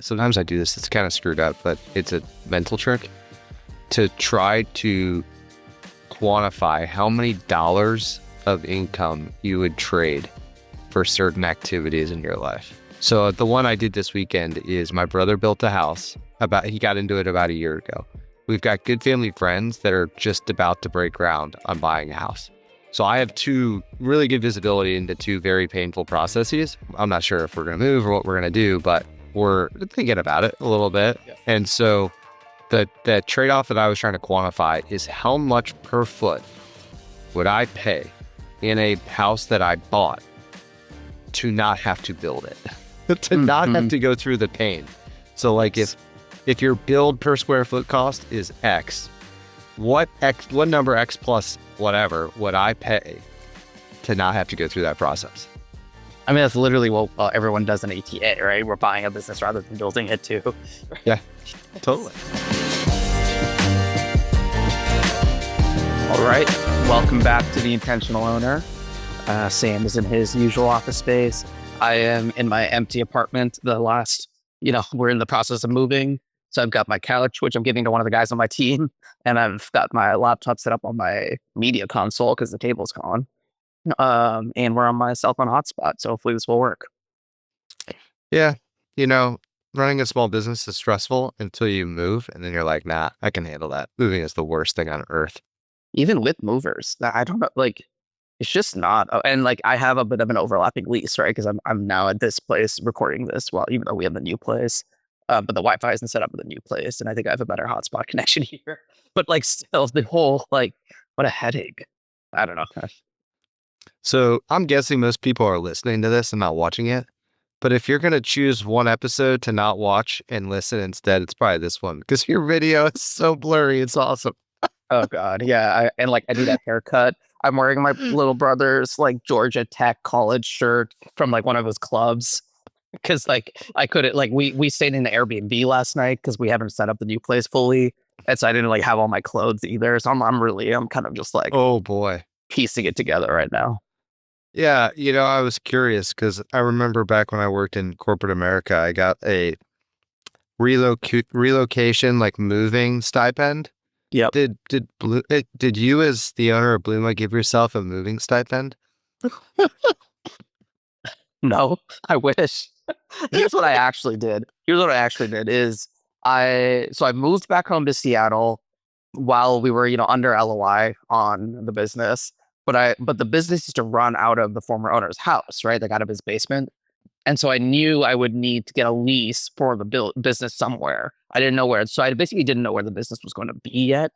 sometimes I do this, it's kind of screwed up, but it's a mental trick to try to quantify how many dollars of income you would trade for certain activities in your life. So the one I did this weekend is my brother built a house. He got into it about a year ago. We've got good family friends that are just about to break ground on buying a house. So I have two really good visibility into two very painful processes. I'm not sure if we're going to move or what we're going to do, but we're thinking about it a little bit. Yeah. And so the trade-off that I was trying to quantify is how much per foot would I pay in a house that I bought to not have to build it, to not have to go through the pain. So like if your build per square foot cost is X, what number X plus whatever would I pay to not have to go through that process? I mean, that's literally what everyone does in ATA, right? We're buying a business rather than building it too. Yeah, totally. All right, welcome back to The Intentional Owner. Sam is in his usual office space. I am in my empty apartment. We're in the process of moving. So I've got my couch, which I'm giving to one of the guys on my team. And I've got my laptop set up on my media console because the table's gone. And we're on my cell phone hotspot. So hopefully this will work. Yeah. Running a small business is stressful until you move. And then you're like, nah, I can handle that. Moving is the worst thing on earth. Even with movers, I don't know, it's just not. And I have a bit of an overlapping lease, right? Because I'm now at this place recording this, even though we have the new place. But the Wi-Fi isn't set up in the new place, and I think I have a better hotspot connection here. But still, the whole what a headache. I don't know. So I'm guessing most people are listening to this and not watching it. But if you're gonna choose one episode to not watch and listen instead, it's probably this one because your video is so blurry. It's awesome. Oh God, yeah. I do that haircut. I'm wearing my little brother's Georgia Tech college shirt from one of his clubs. Because I couldn't we stayed in the Airbnb last night because we haven't set up the new place fully, and so I didn't have all my clothes either. So I'm kind of just oh boy, piecing it together right now. Yeah, I was curious because I remember back when I worked in corporate America, I got a relocation moving stipend. Yep. Did you as the owner of Blooma give yourself a moving stipend? No, I wish. Here's what I actually did. Is I moved back home to Seattle while we were, under LOI on the business. But the business is to run out of the former owner's house, right? Out of his basement. And so I knew I would need to get a lease for the business somewhere. I didn't know where. So I basically didn't know where the business was going to be yet.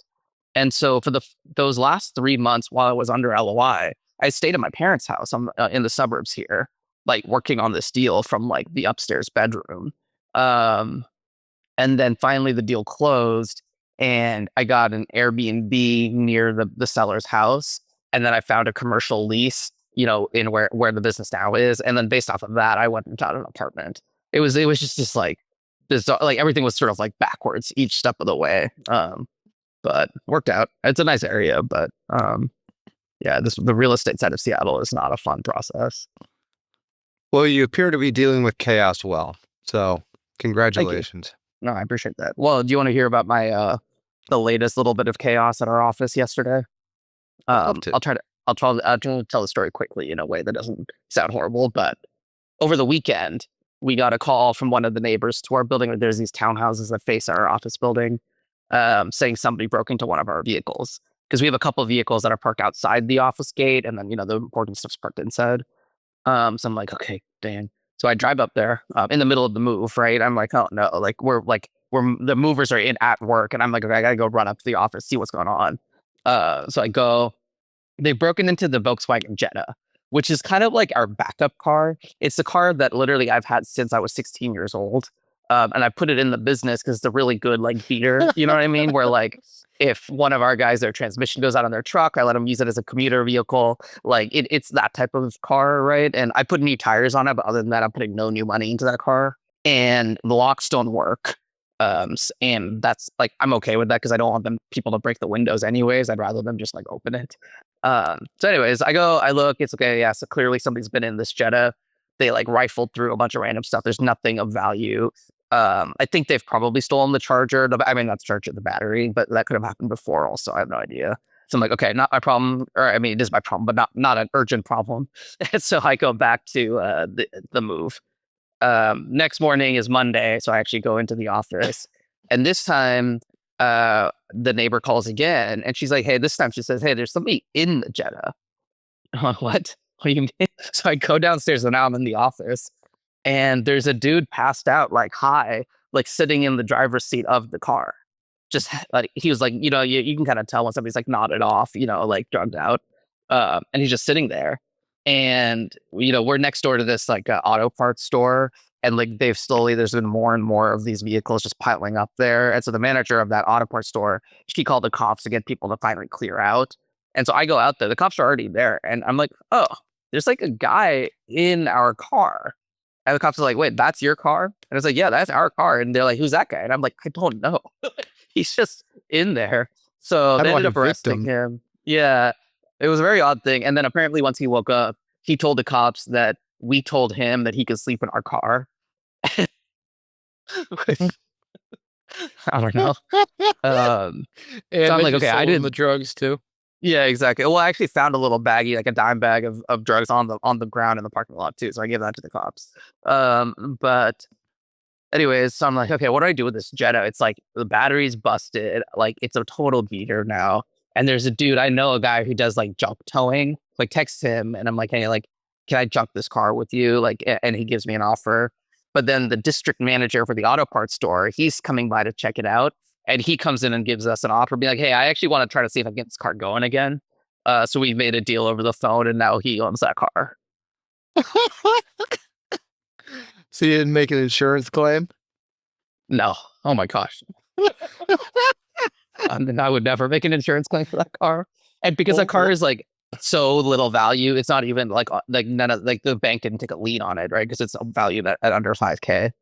And so for those last 3 months while I was under LOI, I stayed at my parents' house in the suburbs here, working on this deal from the upstairs bedroom. And then finally the deal closed and I got an Airbnb near the seller's house. And then I found a commercial lease, in where the business now is. And then based off of that, I went and got an apartment. It was just bizarre. Everything was sort of backwards each step of the way. But worked out. It's a nice area, but the real estate side of Seattle is not a fun process. Well, you appear to be dealing with chaos well. So congratulations. No, I appreciate that. Well, do you want to hear about my the latest little bit of chaos at our office yesterday? I'll try to tell the story quickly in a way that doesn't sound horrible. But over the weekend, we got a call from one of the neighbors to our building. There's these townhouses that face our office building, saying somebody broke into one of our vehicles. Because we have a couple of vehicles that are parked outside the office gate, and then the important stuff's parked inside. So I'm like, okay, dang. So I drive up there in the middle of the move, right? I'm like, oh no, we're the movers are at work, and I'm like, okay, I gotta go run up to the office, see what's going on. So I go. They've broken into the Volkswagen Jetta, which is kind of our backup car. It's the car that literally I've had since I was 16 years old. And I put it in the business because it's a really good beater. You know what I mean? Where if one of our guys, their transmission goes out on their truck, I let them use it as a commuter vehicle. It's that type of car, right? And I put new tires on it, but other than that, I'm putting no new money into that car. And the locks don't work. And that's I'm okay with that because I don't want people to break the windows anyways. I'd rather them just open it. So anyways, I look, it's okay. Yeah. So clearly somebody's been in this Jetta. They rifled through a bunch of random stuff. There's nothing of value. I think they've probably stolen the charger. I mean, not the charger, the battery, but that could have happened before. Also, I have no idea. So I'm like, okay, not my problem, or I mean, it is my problem, but not an urgent problem. And so I go back to the move. Next morning is Monday, so I actually go into the office, and this time, the neighbor calls again, and she's like, "Hey," this time she says, "Hey, there's somebody in the Jetta." I'm like, what? What do you mean? So I go downstairs, and now I'm in the office, and there's a dude passed out, like high, like sitting in the driver's seat of the car. Just like he was like, you can kind of tell when somebody's like nodded off, like drugged out. And he's just sitting there. And we're next door to this like auto parts store. And like there's been more and more of these vehicles just piling up there. And so the manager of that auto parts store, she called the cops to get people to finally clear out. And so I go out there, the cops are already there. And I'm like, oh, there's like a guy in our car. And the cops are like, wait, that's your car? And I was like, yeah, that's our car. And they're like, who's that guy? And I'm like, I don't know. He's just in there. So they ended up arresting him. Yeah, it was a very odd thing. And then apparently once he woke up, he told the cops that we told him that he could sleep in our car. I don't know. And so I'm like, okay, I did the drugs too. Yeah, exactly. Well, I actually found a little baggie, like a dime bag of drugs on the ground in the parking lot too. So I gave that to the cops. But anyways, so I'm like, okay, what do I do with this Jetta? It's like the battery's busted. Like it's a total beater now. And there's a dude, I know a guy who does like junk towing. Like text him and I'm like, hey, like, can I junk this car with you? Like, and he gives me an offer. But then the district manager for the auto parts store, he's coming by to check it out. And he comes in and gives us an offer, being like, hey, I actually want to try to see if I can get this car going again. So we made a deal over the phone and now he owns that car. So you didn't make an insurance claim? No. Oh my gosh. I would never make an insurance claim for that car. And because that car is like so little value, it's not even like none of like the bank didn't take a lien on it, right? Because it's valued at under $5,000.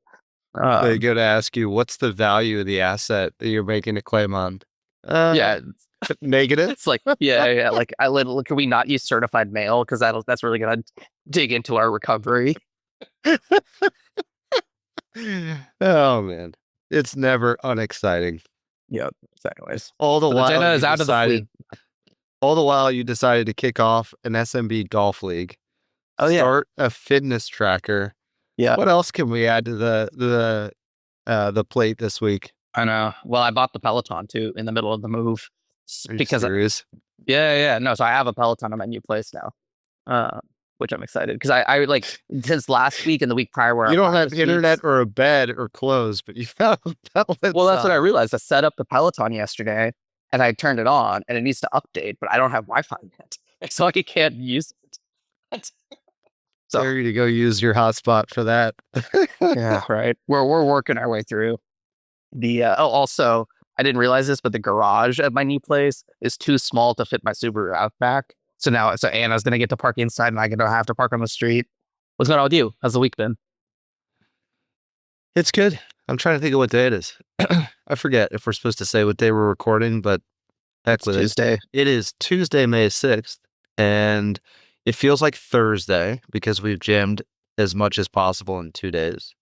They go to ask you, what's the value of the asset that you're making a claim on? Yeah, negative. It's like yeah. Like can we not use certified mail because that's really gonna dig into our recovery. Oh man, it's never unexciting. Yep, anyways. All the while Jenna is out of the fleet. All the while you decided to kick off an SMB golf league. Oh yeah. Start a fitness tracker. Yeah. What else can we add to the plate this week? I know. Well, I bought the Peloton too in the middle of the move because serious? Yeah. No, so I have a Peloton on my new place now. Which I'm excited because I like since last week and the week prior where you don't have internet or a bed or clothes, but you found Peloton. Well, that's what I realized. I set up the Peloton yesterday and I turned it on and it needs to update, but I don't have Wi-Fi yet, so I can't use it. So dare you to go use your hotspot for that. Yeah, right. We're working our way through the. Also, I didn't realize this, but the garage at my new place is too small to fit my Subaru Outback. So now, Anna's gonna get to park inside, and I'm gonna have to park on the street. What's going on with you? How's the week been? It's good. I'm trying to think of what day it is. I forget if we're supposed to say what day we're recording, but heck with Tuesday. It is Tuesday, May 6th, and it feels like Thursday because we've jammed as much as possible in 2 days.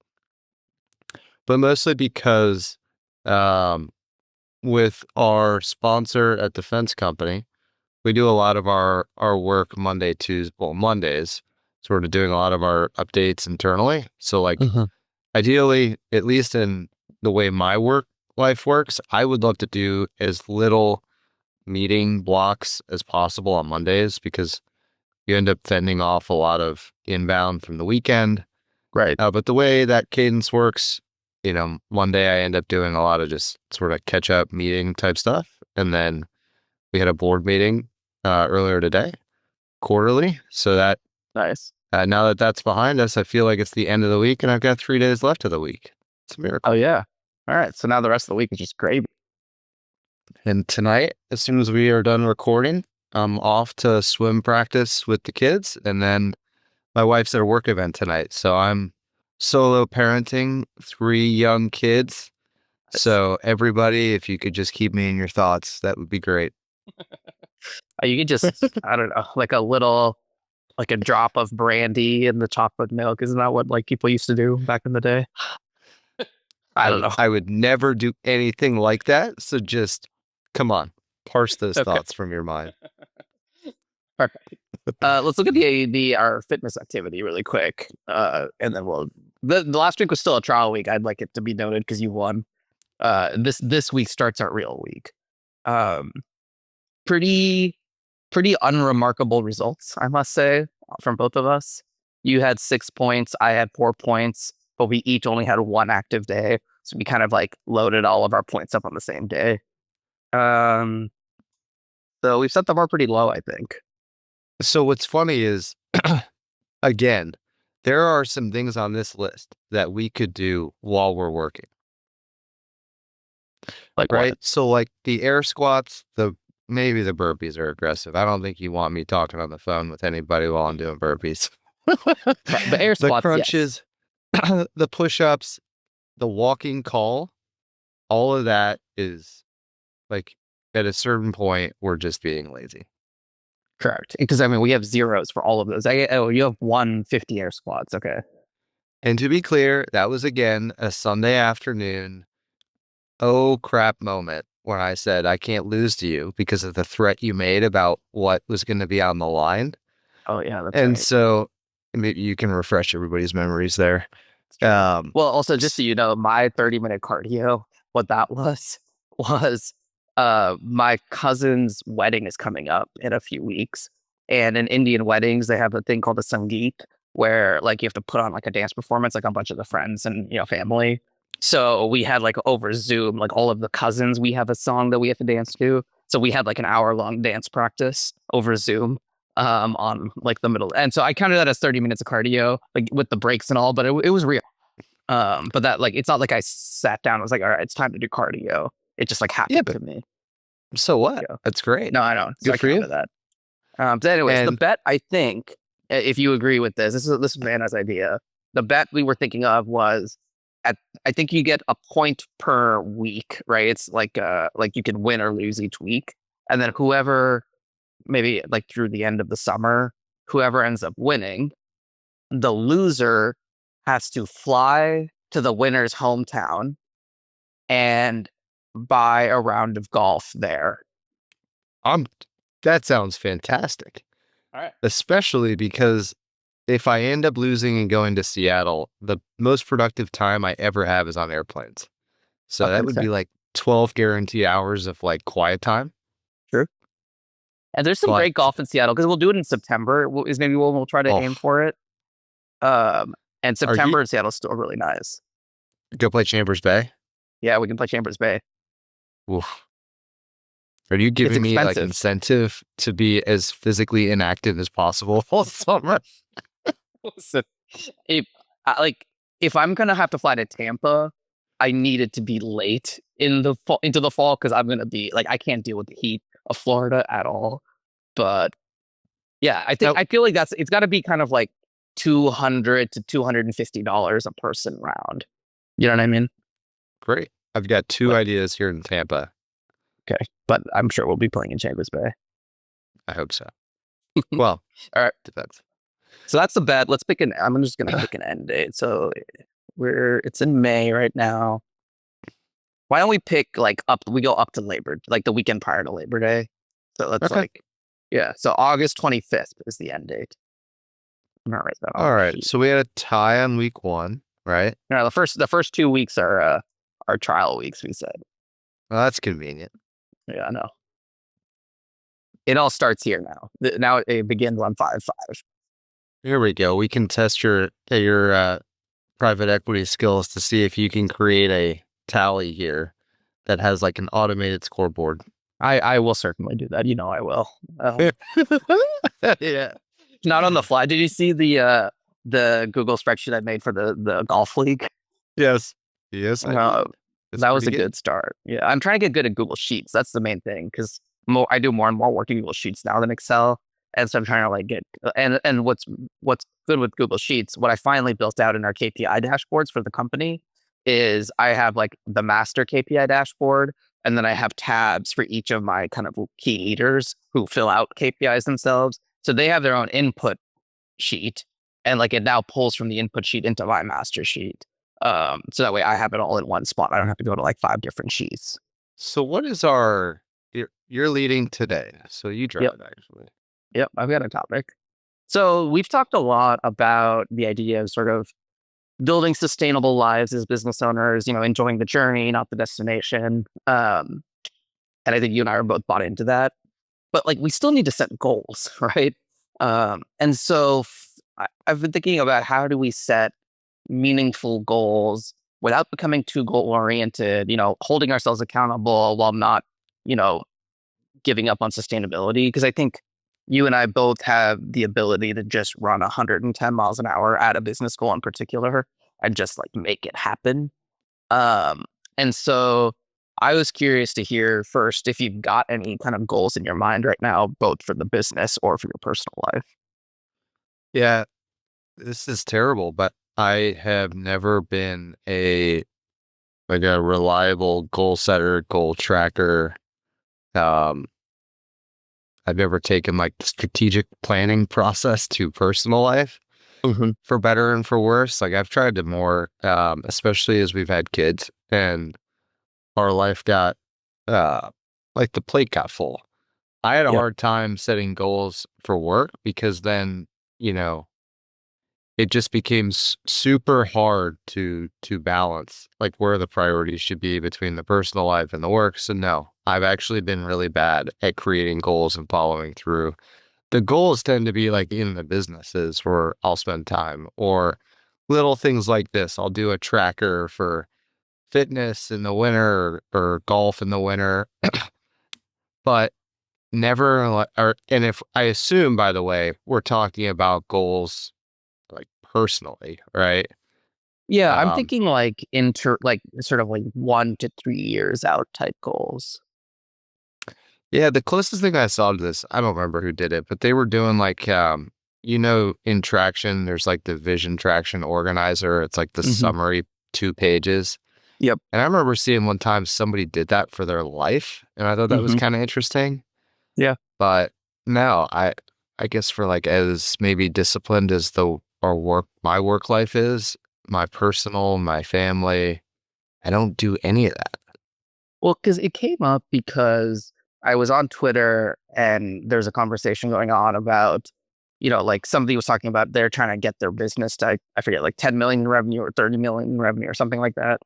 But mostly because with our sponsor at Defense Company, we do a lot of our work Mondays, sort of doing a lot of our updates internally. So like ideally, at least in the way my work life works, I would love to do as little meeting blocks as possible on Mondays because you end up fending off a lot of inbound from the weekend. Right. But the way that cadence works, Monday I end up doing a lot of just sort of catch up meeting type stuff. And then we had a board meeting earlier today, quarterly. So that nice. Now that that's behind us, I feel like it's the end of the week and I've got 3 days left of the week. It's a miracle. Oh yeah. All right. So now the rest of the week is just gravy. And tonight, as soon as we are done recording, I'm off to swim practice with the kids. And then my wife's at a work event tonight. So I'm solo parenting 3 young kids. So everybody, if you could just keep me in your thoughts, that would be great. You could just, I don't know, like a drop of brandy in the chocolate milk. Isn't that what like people used to do back in the day? I don't know. I would never do anything like that. So just come on, parse those Okay. thoughts from your mind. Perfect. Let's look at our fitness activity really quick, and then the last week was still a trial week. I'd like it to be noted because you won. This week starts our real week. Pretty unremarkable results, I must say, from both of us. You had 6 points, I had 4 points, but we each only had one active day, so we kind of like loaded all of our points up on the same day. So we've set the bar pretty low, I think. So what's funny is, again, there are some things on this list that we could do while we're working. Like right? what? So like the air squats, maybe the burpees are aggressive. I don't think you want me talking on the phone with anybody while I'm doing burpees. The air squats, the crunches, the push-ups, the walking call, all of that is like at a certain point, we're just being lazy. Correct. Because I mean, we have zeros for all of those. You have 150 air squats. Okay. And to be clear, that was again a Sunday afternoon, oh crap moment when I said I can't lose to you because of the threat you made about what was going to be on the line. Oh yeah, that's And right. so maybe you can refresh everybody's memories there. Well, also just so you know, my 30-minute cardio, what that was my cousin's wedding is coming up in a few weeks. And in Indian weddings, they have a thing called a Sangeet, where like you have to put on like a dance performance, like a bunch of the friends and family. So we had like over Zoom, like all of the cousins, we have a song that we have to dance to. So we had like an hour-long dance practice over Zoom on like the middle. And so I counted that as 30 minutes of cardio, like with the breaks and all, but it was real. But that like, it's not like I sat down and was like, all right, it's time to do cardio. It just like happened to me. So what? Yeah. That's great. No, I know. So Good I for you. counted that. But anyways, the And bet, I think, if you agree with this is Vanna's idea. The bet we were thinking of was I think you get a point per week, right? It's like you can win or lose each week. And then whoever, maybe like through the end of the summer, whoever ends up winning, the loser has to fly to the winner's hometown and buy a round of golf there. that sounds fantastic. All right. Especially because if I end up losing and going to Seattle, the most productive time I ever have is on airplanes. So that would be like 12 guaranteed hours of like quiet time. True. And there's some great golf in Seattle because we'll do it in September. Is maybe we'll try to aim for it. And September in Seattle is still really nice. Go play Chambers Bay? Yeah, we can play Chambers Bay. Oof. Are you giving me like incentive to be as physically inactive as possible all summer? Listen, if I'm gonna have to fly to Tampa, I need it to be late into the fall because I'm gonna be like I can't deal with the heat of Florida at all. But yeah, I feel like it's got to be kind of like $200 to $250 a person round. You know what I mean? Great. I've got two ideas here in Tampa. Okay, but I'm sure we'll be playing in Chambers Bay. I hope so. Well, all right. Depends. So that's the bet. Let's pick I'm just gonna pick an end date. So it's in May right now. Why don't we pick we go up to like the weekend prior to Labor Day. So let's so August 25th is the end date. All right. So we had a tie on week 1, right? No, the first 2 weeks are trial weeks, we said. Well, that's convenient. Yeah, I know. It all starts here now. Now it begins on 5/5. Here we go. We can test your private equity skills to see if you can create a tally here that has like an automated scoreboard. I will certainly do that. I will. Yeah. Not on the fly. Did you see the Google spreadsheet I made for the golf league? Yes. Yes. That was a good start. Yeah, I'm trying to get good at Google Sheets. That's the main thing because I do more and more work in Google Sheets now than Excel, and so I'm trying to like get and what's good with Google Sheets. What I finally built out in our KPI dashboards for the company is I have like the master KPI dashboard, and then I have tabs for each of my kind of key leaders who fill out KPIs themselves. So they have their own input sheet, and like it now pulls from the input sheet into my master sheet. So that way I have it all in one spot. I don't have to go to like 5 different sheets. So what is you're leading today, so you drive it actually. Yep, I've got a topic. So we've talked a lot about the idea of sort of building sustainable lives as business owners, enjoying the journey, not the destination. And I think you and I are both bought into that. But like we still need to set goals, right? And so I've been thinking about how do we set meaningful goals without becoming too goal oriented, holding ourselves accountable while not, you know, giving up on sustainability. Because I think you and I both have the ability to just run 110 miles an hour at a business goal in particular and just like make it happen. And so I was curious to hear first if you've got any kind of goals in your mind right now, both for the business or for your personal life. Yeah, this is terrible, but I have never been a reliable goal setter, goal tracker. I've never taken like the strategic planning process to personal life for better and for worse. Like I've tried to more, especially as we've had kids and our life got, like the plate got full. I had a Yep. hard time setting goals for work because then, it just became super hard to balance like where the priorities should be between the personal life and the work. So no, I've actually been really bad at creating goals and following through. The goals tend to be like in the businesses where I'll spend time or little things like this. I'll do a tracker for fitness in the winter or golf in the winter, but never and if I assume, by the way, we're talking about goals like personally, right? Yeah, I'm Um, thinking like like sort of like 1 to 3 years out type goals. yeah, the closest thing I saw to this, I don't remember who did it, but they were doing like, in Traction, there's like the vision traction organizer. It's like the Hmm. summary 2 pages. Yep. And I remember seeing one time somebody did that for their life, and I thought that was Hmm. kind of interesting. Yeah. But no, I guess for like as maybe disciplined as my work life is, my personal, my family, I don't do any of that. Well, because it came up because I was on Twitter and there's a conversation going on about, like somebody was talking about they're trying to get their business to, I forget, like 10 million in revenue or 30 million in revenue or something like that.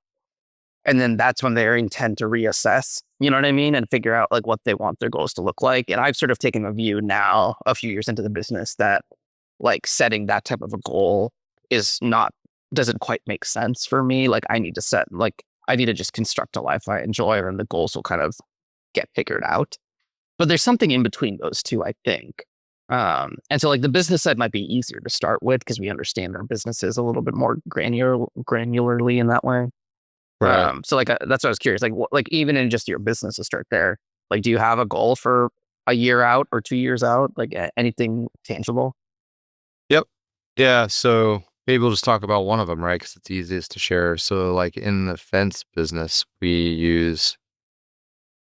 And then that's when they intend to reassess, you know what I mean? And figure out like what they want their goals to look like. And I've sort of taken a view now, a few years into the business, that like setting that type of a goal doesn't quite make sense for me. Like I need to just construct a life I enjoy and the goals will kind of get figured out. But there's something in between those two, I think. And so like the business side might be easier to start with because we understand our businesses a little bit more granularly in that way. Right. So like that's what I was curious. Like even in just your business to start there, like do you have a goal for a year out or 2 years out? Like anything tangible? Yep. Yeah. So maybe we'll just talk about one of them, right? Because it's easiest to share. So, like in the fence business, we use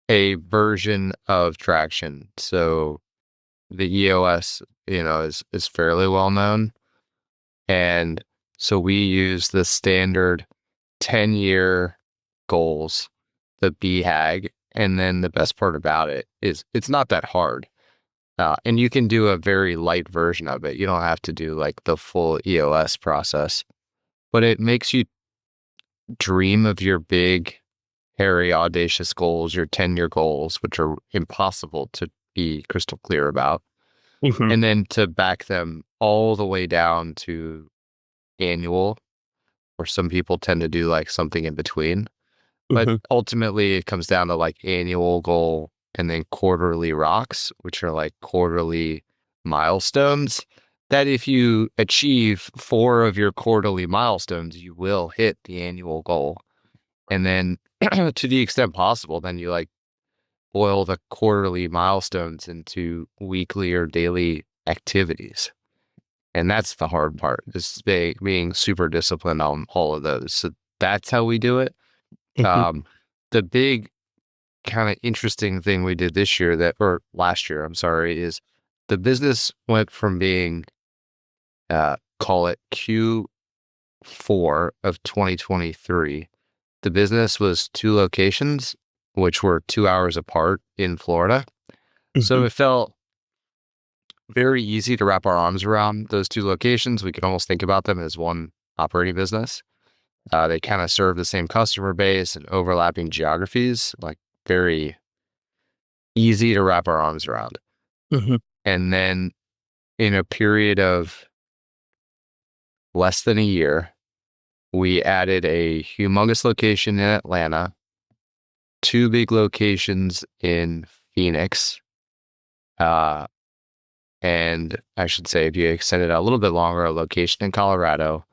a version of traction. So the EOS, is fairly well known, and so we use the standard 10-year goals, the BHAG, and then the best part about it is it's not that hard. And you can do a very light version of it. You don't have to do like the full EOS process, but it makes you dream of your big, hairy, audacious goals, your 10-year goals, which are impossible to be crystal clear about, Mhm. and then to back them all the way down to annual, or some people tend to do like something in between. But Mhm. ultimately, it comes down to like annual goal and then quarterly rocks, which are like quarterly milestones. That if you achieve 4 of your quarterly milestones, you will hit the annual goal. And then to the extent possible, then you like boil the quarterly milestones into weekly or daily activities. And that's the hard part, is being super disciplined on all of those. So that's how we do it. Mhm. Um, the big kind of interesting thing we did this year or last year, I'm sorry, is the business went from being, call it 4 of 2023, the business was 2 locations, which were 2 hours apart in Florida. So it felt very easy to wrap our arms around those 2 locations. We could almost think about them as one operating business. They kind of serve the same customer base and overlapping geographies, like very easy to wrap our arms around. And then in a period of less than a year, we added a humongous location in Atlanta, 2 big locations in Phoenix, and I should say, if you extend it out a little bit longer, a location in Colorado.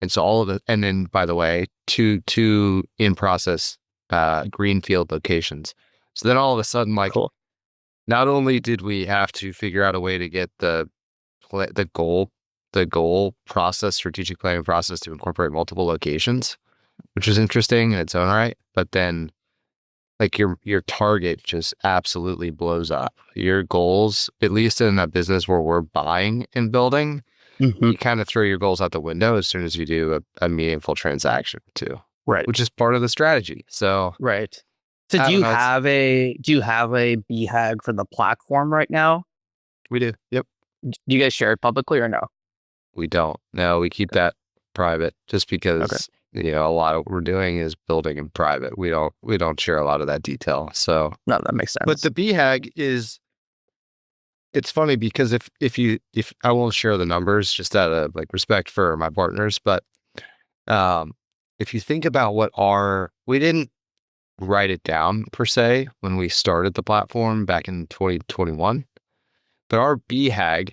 And so all of it, and then by the way, two in process greenfield locations. So then all of a sudden, like, Cool. Not only did we have to figure out a way to get the goal process, strategic planning process to incorporate multiple locations, which is interesting in its own right, but then like your target just absolutely blows up. Your goals, at least in a business where we're buying and building, you kind of throw your goals out the window as soon as you do a meaningful transaction too. Right. Which is part of the strategy. So right. So do you have a BHAG for the platform right now? We do. Yep. Do you guys share it publicly or no? We don't. No, we keep that private just because a lot of what we're doing is building in private. We don't share a lot of that detail. So no, that makes sense. But the BHAG is, it's funny because if I won't share the numbers just out of like respect for my partners, but if you think about we didn't write it down per se when we started the platform back in 2021, but our BHAG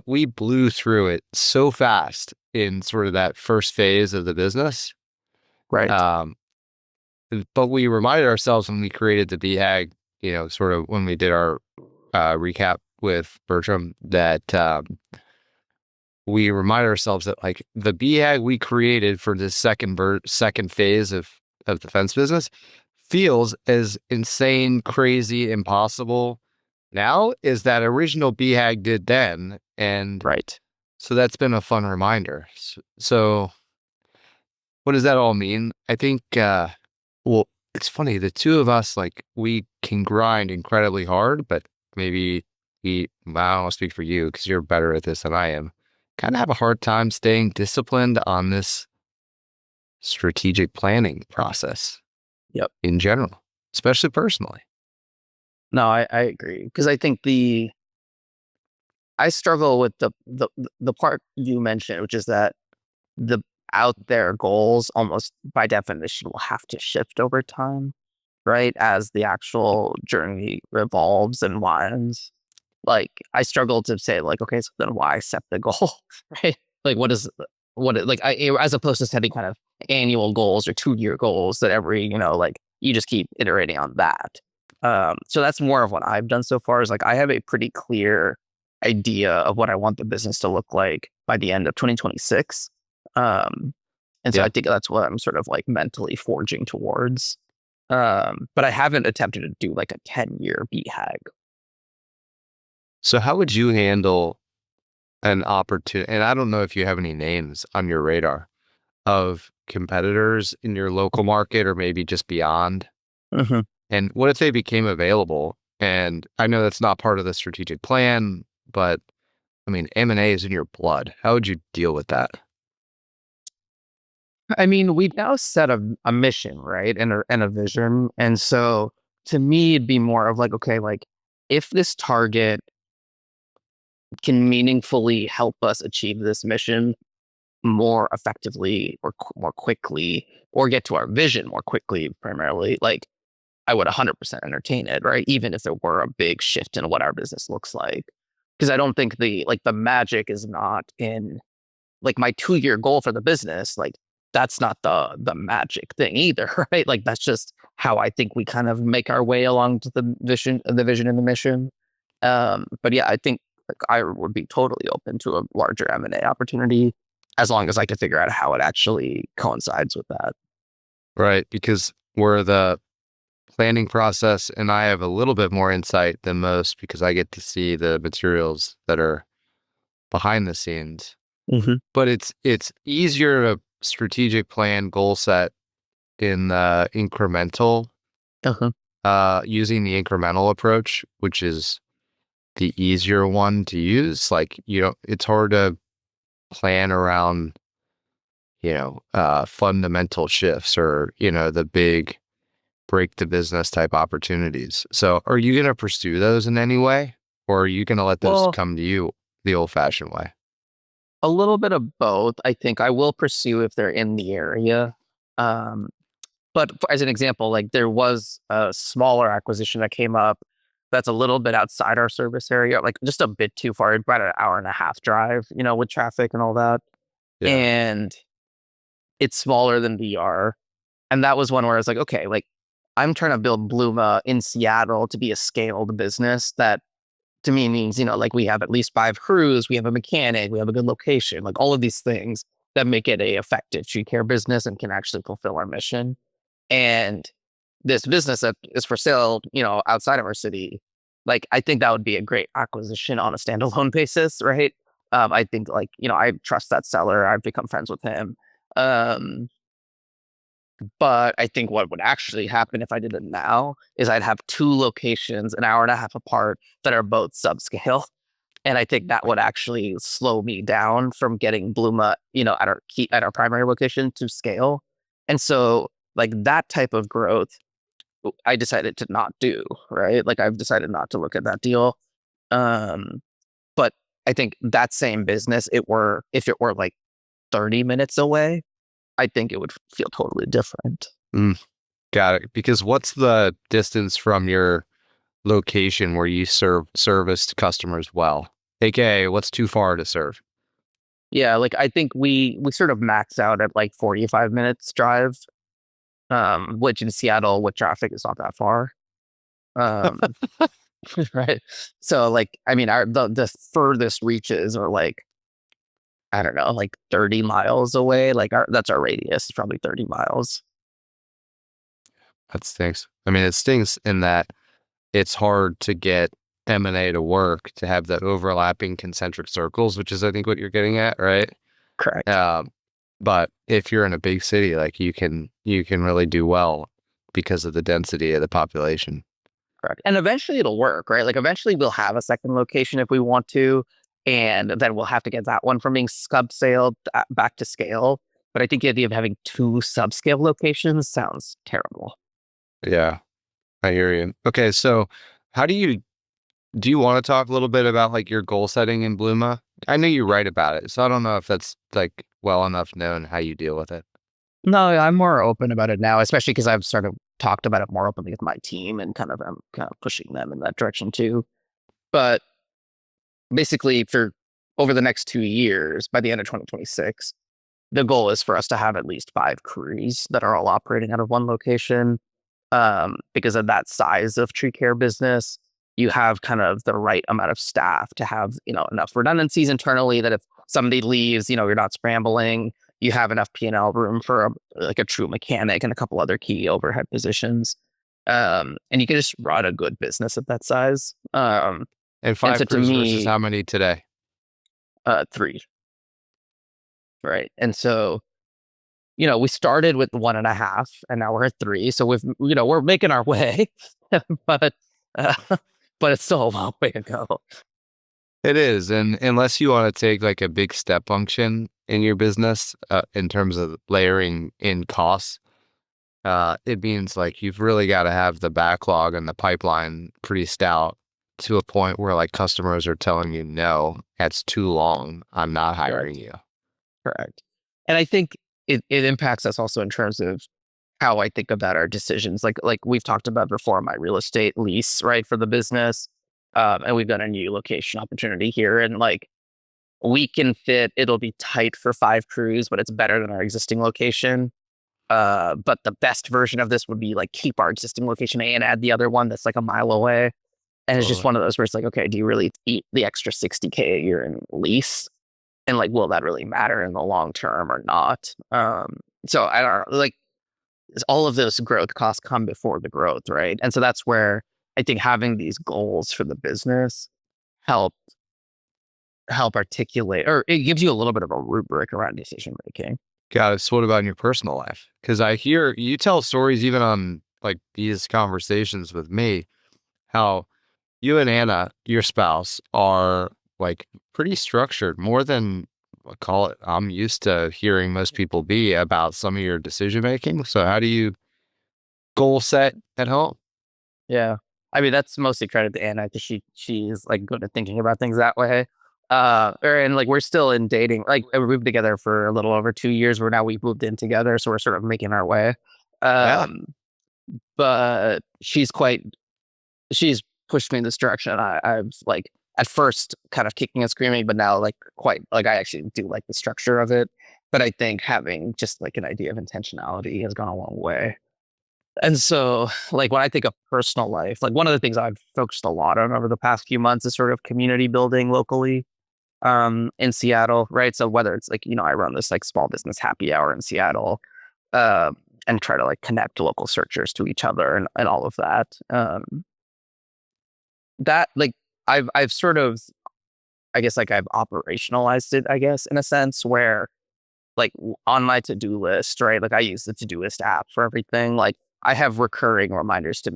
we blew through it so fast in sort of that first phase of the business. Right. But we reminded ourselves when we created the BHAG, sort of when we did our recap with Bertram, that we reminded ourselves that like the BHAG we created for this second phase of the fence business feels as insane, crazy, impossible now as that original BHAG did then. And so that's been a fun reminder. So what does that all mean? I think, well, it's funny. The two of us, like, we can grind incredibly hard, but maybe I don't want to speak for you because you're better at this than I am. Kind of have a hard time staying disciplined on this strategic planning process. Yep. In general, especially personally. No, I agree. Because I think I struggle with the part you mentioned, which is that the out there goals almost by definition will have to shift over time, right? As the actual journey revolves and winds. Like I struggle to say like, okay, so then why set the goal, right? Like as opposed to setting kind of annual goals or 2-year goals that every, like you just keep iterating on that. So that's more of what I've done so far is like, I have a pretty clear idea of what I want the business to look like by the end of 2026. And so I think that's what I'm sort of like mentally forging towards. But I haven't attempted to do like a 10-year BHAG. So how would you handle an opportunity? And I don't know if you have any names on your radar of competitors in your local market or maybe just beyond. And what if they became available? And I know that's not part of the strategic plan, but I mean, M&A is in your blood. How would you deal with that? I mean, we've now set a mission, right? And a vision. And so to me, it'd be more of like, okay, like if this target can meaningfully help us achieve this mission more effectively or more quickly, or get to our vision more quickly, primarily, like I would 100% entertain it, right? Even if there were a big shift in what our business looks like. Because I don't think the magic is not in like my 2-year goal for the business. Like that's not the magic thing either, right? Like that's just how I think we kind of make our way along to the vision and the mission. But yeah, I think like I would be totally open to a larger M&A opportunity as long as I can figure out how it actually coincides with that. Right, because we're the planning process, and I have a little bit more insight than most because I get to see the materials that are behind the scenes. but it's easier to strategic plan goal set in the incremental, using the incremental approach, which is the easier one to use. Like, it's hard to plan around, fundamental shifts or, the big break the business type opportunities. So are you going to pursue those in any way, or are you going to let those come to you the old fashioned way? A little bit of both. I think I will pursue if they're in the area. But as an example, like there was a smaller acquisition that came up that's a little bit outside our service area, like just a bit too far, about an hour and a half drive, with traffic and all that. Yeah. And it's smaller than VR. And that was one where I was like, okay, like I'm trying to build Blooma in Seattle to be a scaled business that to me means, like we have at least 5 crews, we have a mechanic, we have a good location, like all of these things that make it a effective tree care business and can actually fulfill our mission. And this business that is for sale, outside of our city, like I think that would be a great acquisition on a standalone basis, right? I think like, I trust that seller. I've become friends with him. But I think what would actually happen if I did it now is I'd have 2 locations an hour and a half apart that are both subscale. And I think that would actually slow me down from getting Blooma, at our primary location to scale. And so like that type of growth, I decided to not do, right? Like I've decided not to look at that deal. But I think that same business, if it were like 30 minutes away, I think it would feel totally different. Got it. Because what's the distance from your location where you service customers well? AKA, what's too far to serve? Yeah, like I think we sort of max out at like 45 minutes drive, which in Seattle with traffic is not that far. Right. So like, I mean, the furthest reaches are like, I don't know, like 30 miles away. Like that's our radius. It's probably 30 miles. That stinks. I mean, it stinks in that it's hard to get M&A to work, to have the overlapping concentric circles, which is, I think, what you're getting at, right? Correct. But if you're in a big city, like you can really do well because of the density of the population. Correct. And eventually it'll work, right? Like eventually we'll have a second location if we want to, and then we'll have to get that one from being subscaled back to scale. But I think the idea of having 2 subscale locations sounds terrible. Yeah, I hear you. Okay, so how do you want to talk a little bit about like your goal setting in Blooma? I know you write about it, so I don't know if that's like well enough known how you deal with it. No, I'm more open about it now, especially because I've sort of talked about it more openly with my team and kind of pushing them in that direction too. But basically, for over the next 2 years, by the end of 2026, the goal is for us to have at least 5 crews that are all operating out of one location. Because of that size of tree care business, you have kind of the right amount of staff to have, enough redundancies internally that if somebody leaves, you're not scrambling. You have enough P&L room for a true mechanic and a couple other key overhead positions. And you can just run a good business at that size. And 5 crews versus how many today? 3. Right. And so, we started with 1.5 and now we're at 3. So we're making our way, but it's still a long way to go. It is. And unless you want to take like a big step function in your business, in terms of layering in costs, it means like you've really got to have the backlog and the pipeline pretty stout to a point where like customers are telling you, no, that's too long. I'm not hiring you. Correct. And I think it impacts us also in terms of how I think about our decisions. Like we've talked about before, my real estate lease, right, for the business. And we've got a new location opportunity here. And like we can fit, it'll be tight for 5 crews, but it's better than our existing location. But the best version of this would be like keep our existing location and add the other one that's like a mile away. And it's just one of those where it's like, okay, do you really eat the extra $60K a year in lease? And like, will that really matter in the long term or not? So I don't know, like all of those growth costs come before the growth, right? And so that's where I think having these goals for the business help help articulate, or it gives you a little bit of a rubric around decision making. Got it. So what about in your personal life? Because I hear you tell stories even on like these conversations with me, how you and Anna, your spouse, are like pretty structured, more than call it I'm used to hearing most people be about some of your decision making. So how do you goal set at home? Yeah. I mean, that's mostly credit to Anna because she's like good at thinking about things that way. And like we're still in dating. Like we moved together for a little over 2 years. Where now we've moved in together, so we're sort of making our way. Yeah. But she's pushed me in this direction. I was like at first kind of kicking and screaming, but now like quite like I actually do like the structure of it. But I think having just like an idea of intentionality has gone a long way. And so, like, when I think of personal life, like, one of the things I've focused a lot on over the past few months is sort of community building locally in Seattle, right? So, whether it's like, I run this like small business happy hour in Seattle uh, and try to like connect local searchers to each other and all of that. That, like, I've sort of, I guess, like, I've operationalized it, I guess, in a sense where like on my to-do list, right? Like I use the to-do list app for everything. Like I have recurring reminders to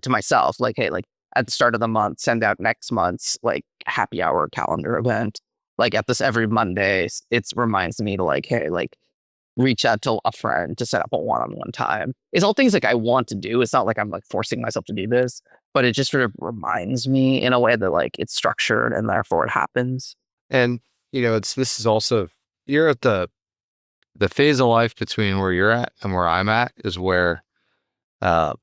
myself, like, hey, like at the start of the month, send out next month's like happy hour calendar event. Like at this every Monday, it reminds me to like, hey, like reach out to a friend to set up a one-on-one time. It's all things like I want to do. It's not like I'm like forcing myself to do this, but it just sort of reminds me in a way that like it's structured and therefore it happens. And this is also you're at the phase of life between where you're at and where I'm at is where a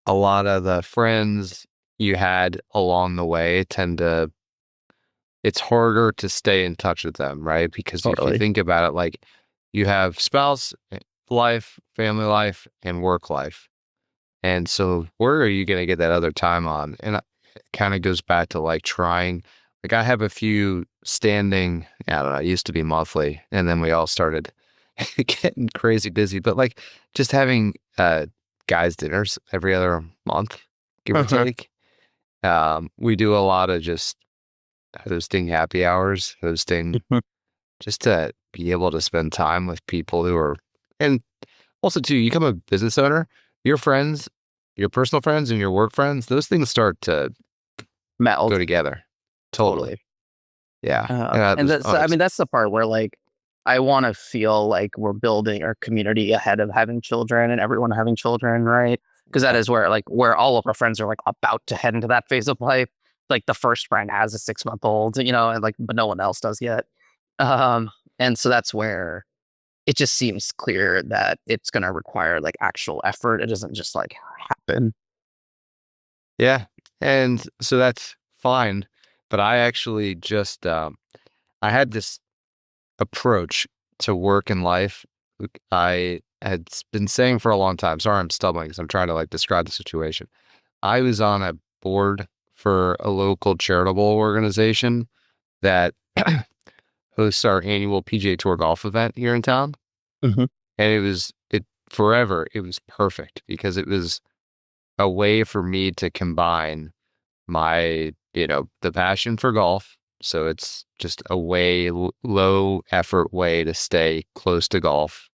lot of the friends you had along the way it's harder to stay in touch with them, right? Because if you think about it, like you have spouse life, family life, and work life. And so where are you going to get that other time on? And it kind of goes back to like trying, like I have a few standing, I don't know, it used to be monthly, and then we all started getting crazy busy, but like just having guys dinners every other month, give or take. We do a lot of just hosting happy hours, hosting just to be able to spend time with people who are, and also too, you become a business owner, your friends, your personal friends and your work friends, those things start to Meld. go together. Totally. Yeah. And that's, I mean, that's the part where like, I want to feel like we're building our community ahead of having children and everyone having children, right? Because that is where all of our friends are like about to head into that phase of life. Like the first friend has a 6-month-old, and like, but no one else does yet. And so that's where it just seems clear that it's going to require like actual effort. It doesn't just like happen. Yeah. And so that's fine. But I actually just, I had this approach to work and life. I had been saying for a long time, sorry, I'm stumbling because I'm trying to like describe the situation. I was on a board for a local charitable organization that hosts our annual PGA Tour golf event here in town. Mm-hmm. And it was perfect because it was a way for me to combine my, the passion for golf. So it's just a low effort way to stay close to golf.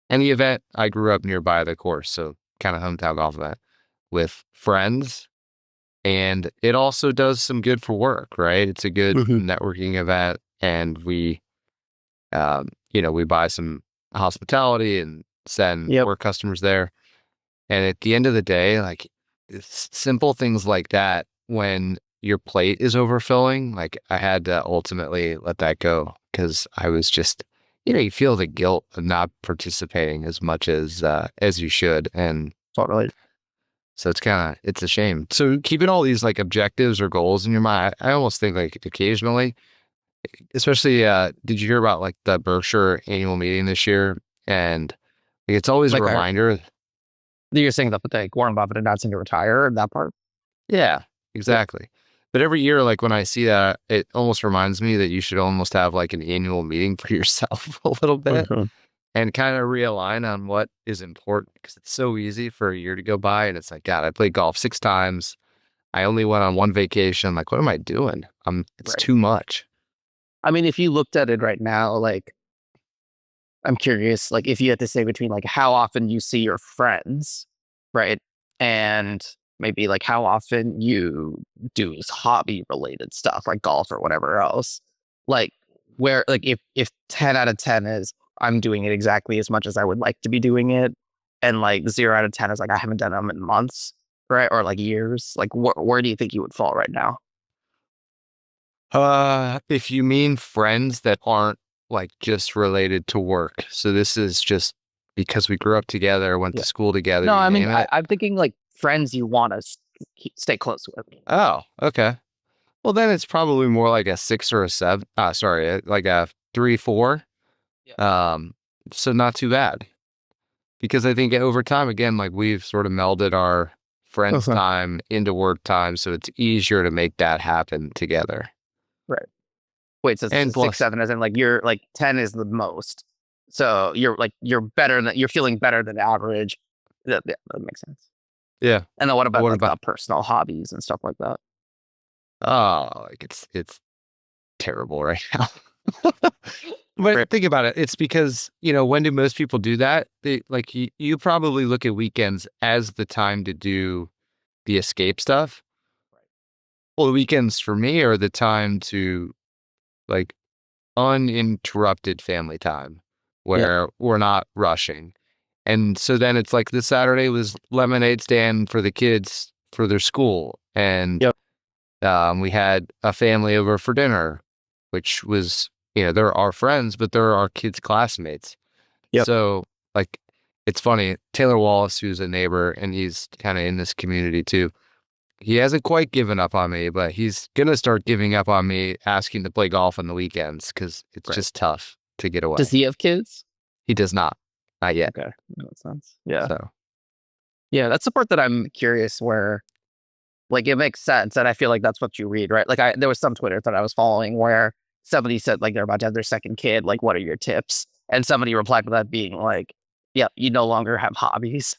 And the event, I grew up nearby the course, so kind of hometown golf event with friends. And it also does some good for work, right? It's a good networking event. And we, we buy some hospitality and send work customers there. And at the end of the day, like simple things like that, when your plate is overfilling, like I had to ultimately let that go because I was just, you feel the guilt of not participating as much as you should. And totally. So it's a shame. So keeping all these like objectives or goals in your mind, I almost think like occasionally, especially, did you hear about like the Berkshire annual meeting this year? And it's always like a reminder. You're saying that like Warren Buffett announcing to retire, that part? Yeah, exactly. Yeah. But every year, like when I see that, it almost reminds me that you should almost have like an annual meeting for yourself a little bit and kind of realign on what is important because it's so easy for a year to go by and it's like, God, I played golf 6 times. I only went on one vacation. Like, what am I doing? It's too much. I mean, if you looked at it right now, like, I'm curious, like, if you had to say between like how often you see your friends, right? And maybe like how often you do hobby related stuff like golf or whatever else. Like where like if 10 out of 10 is I'm doing it exactly as much as I would like to be doing it, and like 0 out of 10 is like I haven't done them in months, right? Or like years. Like where do you think you would fall right now? If you mean friends that aren't like just related to work, so this is just because we grew up together, went to Yeah. school together, No, you I mean name it. I'm thinking like friends you want to stay close with. Oh, okay. Well, then it's probably more like a 6 or a 7. Sorry, like a 3, 4. Yeah. So not too bad. Because I think over time, again, like we've sort of melded our friends' Uh-huh. time into work time, so it's easier to make that happen together. Right. Wait, so And 6, plus, 7, as in like you're like 10 is the most. So you're better than you're feeling better than average. That makes sense. yeah. And then what about What like about? the personal hobbies and stuff like that? Oh, like it's terrible right now. But Right. think about it. It's because, when do most people do that? You probably look at weekends as the time to do the escape stuff. Well, the weekends for me are the time to like uninterrupted family time Yeah. where we're not rushing. And so then it's like this Saturday was lemonade stand for the kids for their school. And Yep. we had a family over for dinner, which was, they're our friends, but they're our kids' classmates. Yep. So like, it's funny, Taylor Wallace, who's a neighbor and he's kind of in this community too. He hasn't quite given up on me, but he's going to start giving up on me asking to play golf on the weekends because it's Right. just tough to get Does away. he have kids? He does not yet. Okay. That makes sense. Yeah. So Yeah. That's the part that I'm curious where like it makes sense. And I feel like that's what you read, right? Like there was some Twitter that I was following where somebody said like they're about to have their second kid. Like, what are your tips? And somebody replied to that being like, yeah, you no longer have hobbies.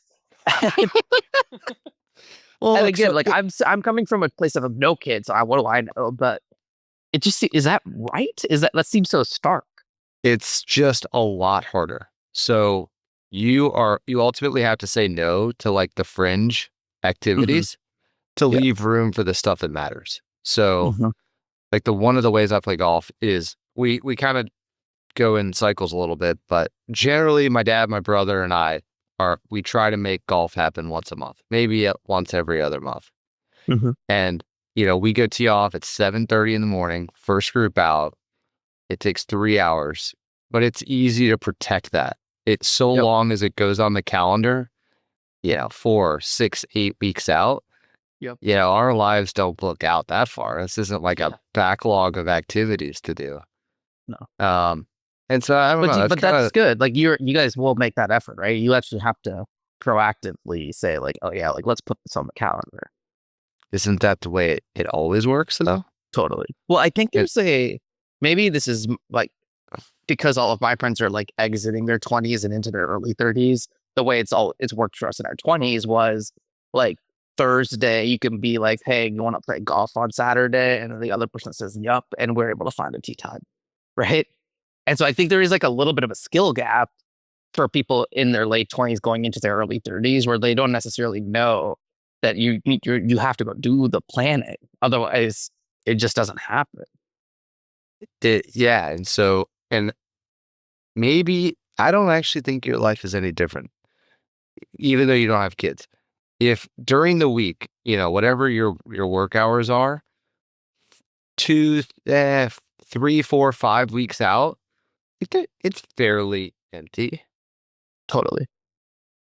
well, And look, again, so like I'm coming from a place of no kids, so what do I know? But it just is that right? That seems so stark? it's just a lot harder. So you ultimately have to say no to like the fringe Hmm. activities to Yeah. leave room for the stuff that matters. So Hmm. like one of the ways I play golf is we kind of go in cycles a little bit, but generally my dad, my brother, and we try to make golf happen once a month, maybe once every other month. Hmm. And, we go tee off at 7:30 in the morning, first group out. It takes 3 hours, but it's easy to protect that. It's so Yep. long as it goes on the calendar, 4, 6, 8 weeks out. Yep. Our lives don't book out that far. This isn't like a backlog of activities to do. No. And so I don't know. That's But kind that's of good. Like you guys will make that effort, right? You actually have to proactively say like, oh yeah, like let's put this on the calendar. isn't that the way it always works though? Totally. Well, I think It, maybe this is like because all of my friends are like exiting their 20s and into their early 30s. The way it's worked for us in our 20s was like Thursday, you can be like, hey, you want to play golf on Saturday? And then the other person says, yup. And we're able to find a tee time. Right. And so I think there is like a little bit of a skill gap for people in their late 20s going into their early 30s where they don't necessarily know that you have to go do the planning. Otherwise, it just doesn't happen. yeah. And maybe I don't actually think your life is any different, even though you don't have kids. If during the week, whatever your work hours are, 2, 3, 4, 5 weeks out, it's fairly empty. Totally.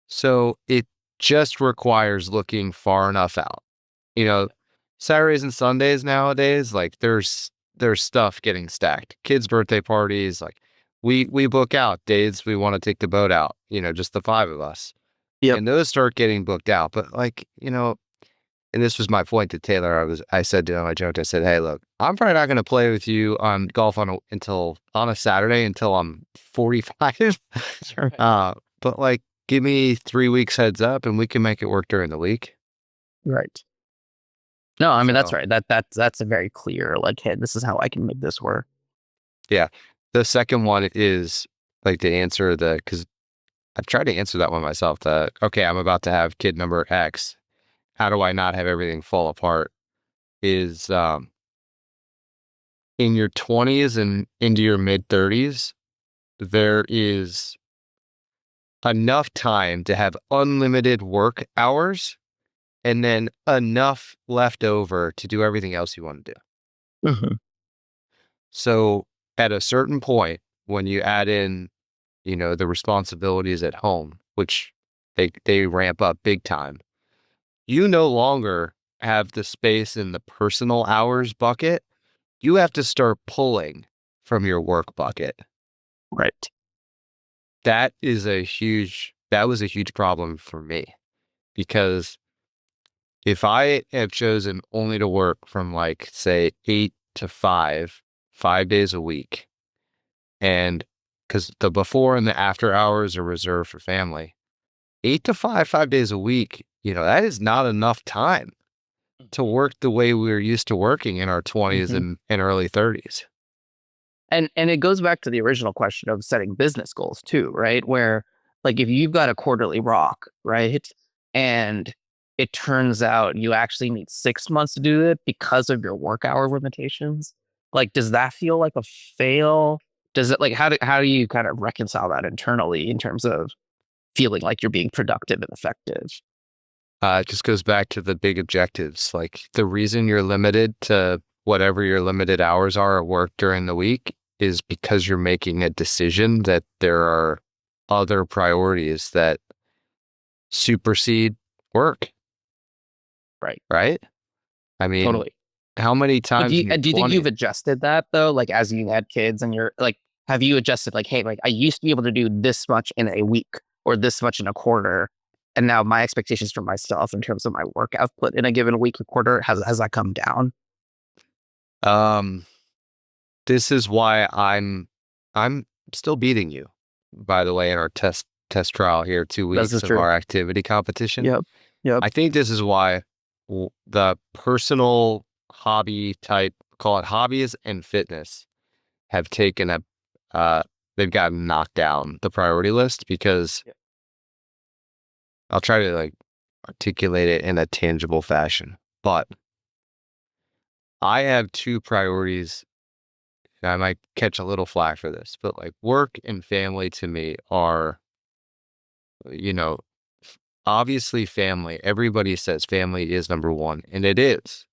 So it just requires looking far enough out. You know, Saturdays and Sundays nowadays, like there's stuff getting stacked. Kids' birthday parties, like we book out days we want to take the boat out, just the 5 of us. Yep. And those start getting booked out. But like, and this was my point to Taylor. I said to him, I joked, I said, hey, look, I'm probably not going to play with you on golf until on a Saturday until I'm 45. Sure. But like, give me 3 weeks heads up and we can make it work during the week. Right. No, I mean, that's So, right. That's a very clear, like, hey, this is how I can make this work. Yeah. The second one is like to answer because I've tried to answer that one myself. Okay, I'm about to have kid number X. How do I not have everything fall apart? Is in your 20s and into your mid 30s, there is enough time to have unlimited work hours and then enough left over to do everything else you want to do. Mm-hmm. So at a certain point, when you add in, the responsibilities at home, which they ramp up big time, you no longer have the space in the personal hours bucket. You have to start pulling from your work bucket. Right. That was a huge problem for me, because if I have chosen only to work from like, say, 8 to 5, 5 days a week, and because the before and the after hours are reserved for family, 8 to 5, 5 days a week, that is not enough time to work the way we were used to working in our 20s Mm-hmm. and early 30s. And it goes back to the original question of setting business goals too, right? Where like if you've got a quarterly rock, right? And it turns out you actually need 6 months to do it because of your work hour limitations. Like, does that feel like a fail? Does it like how do you kind of reconcile that internally in terms of feeling like you're being productive and effective? It just goes back to the big objectives. Like, the reason you're limited to whatever your limited hours are at work during the week is because you're making a decision that there are other priorities that supersede work. Right. Right? I mean, Totally. how many But times in your do you think you've 20s? adjusted that though? Like as you had kids and you're like, have you adjusted like, hey, like I used to be able to do this much in a week or this much in a quarter. And now my expectations for myself in terms of my work output in a given week or quarter, has that come down? Um, this is why I'm still beating you, by the way, in our test trial here, This 2 weeks is of true. our activity competition. Yep. Yep. I think this is why the personal hobby type, call it hobbies and fitness, have taken they've gotten knocked down the priority list, because Yep. I'll try to like articulate it in a tangible fashion. But I have two priorities. And I might catch a little flack for this, but like, work and family to me are, you know, obviously family. Everybody says family is number one, and it is.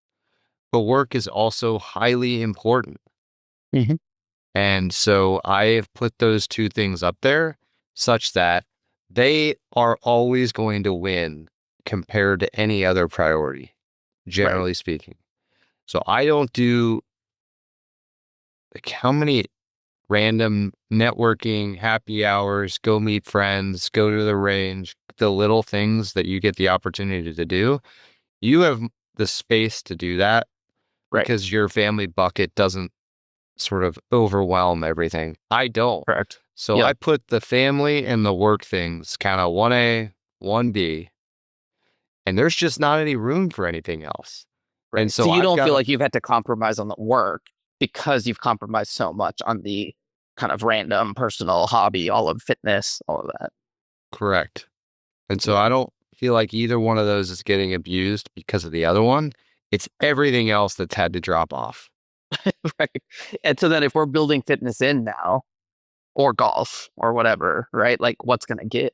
But work is also highly important. Mhm. And so I have put those two things up there such that they are always going to win compared to any other priority, Right. generally speaking. So I don't do, like, how many random networking, happy hours, go meet friends, go to the range, the little things that you get the opportunity to do. You have the space to do that Right. because your family bucket doesn't sort of overwhelm everything. I don't. Correct. So I Yep. put the family and the work things kind of 1A, 1B, and there's just not any room for anything else. And Right. So so you I've don't got feel to, like you've had to compromise on the work because you've compromised so much on the kind of random personal hobby, all of fitness, all of that. correct. And so Yeah. I don't feel like either one of those is getting abused because of the other one. It's everything else that's had to drop off. Right. And so then if we're building fitness in now or golf or whatever, right? Like what's going to give?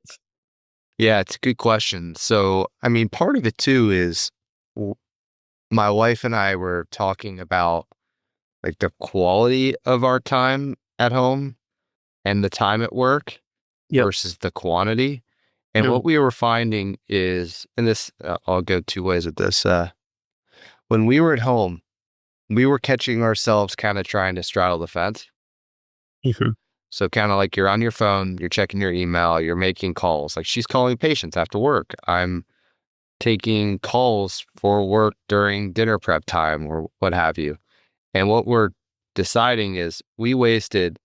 Yeah, it's a good question. So, I mean, part of it too is my wife and I were talking about like the quality of our time at home and the time at work Yep. versus the quantity. And Mm. what we were finding is, and this, I'll go two ways with this. When we were at home, we were catching ourselves kind of trying to straddle the fence. Mhm. So kind of like, you're on your phone, you're checking your email, you're making calls. Like, she's calling patients after work. I'm taking calls for work during dinner prep time or what have you. And what we're deciding is we wasted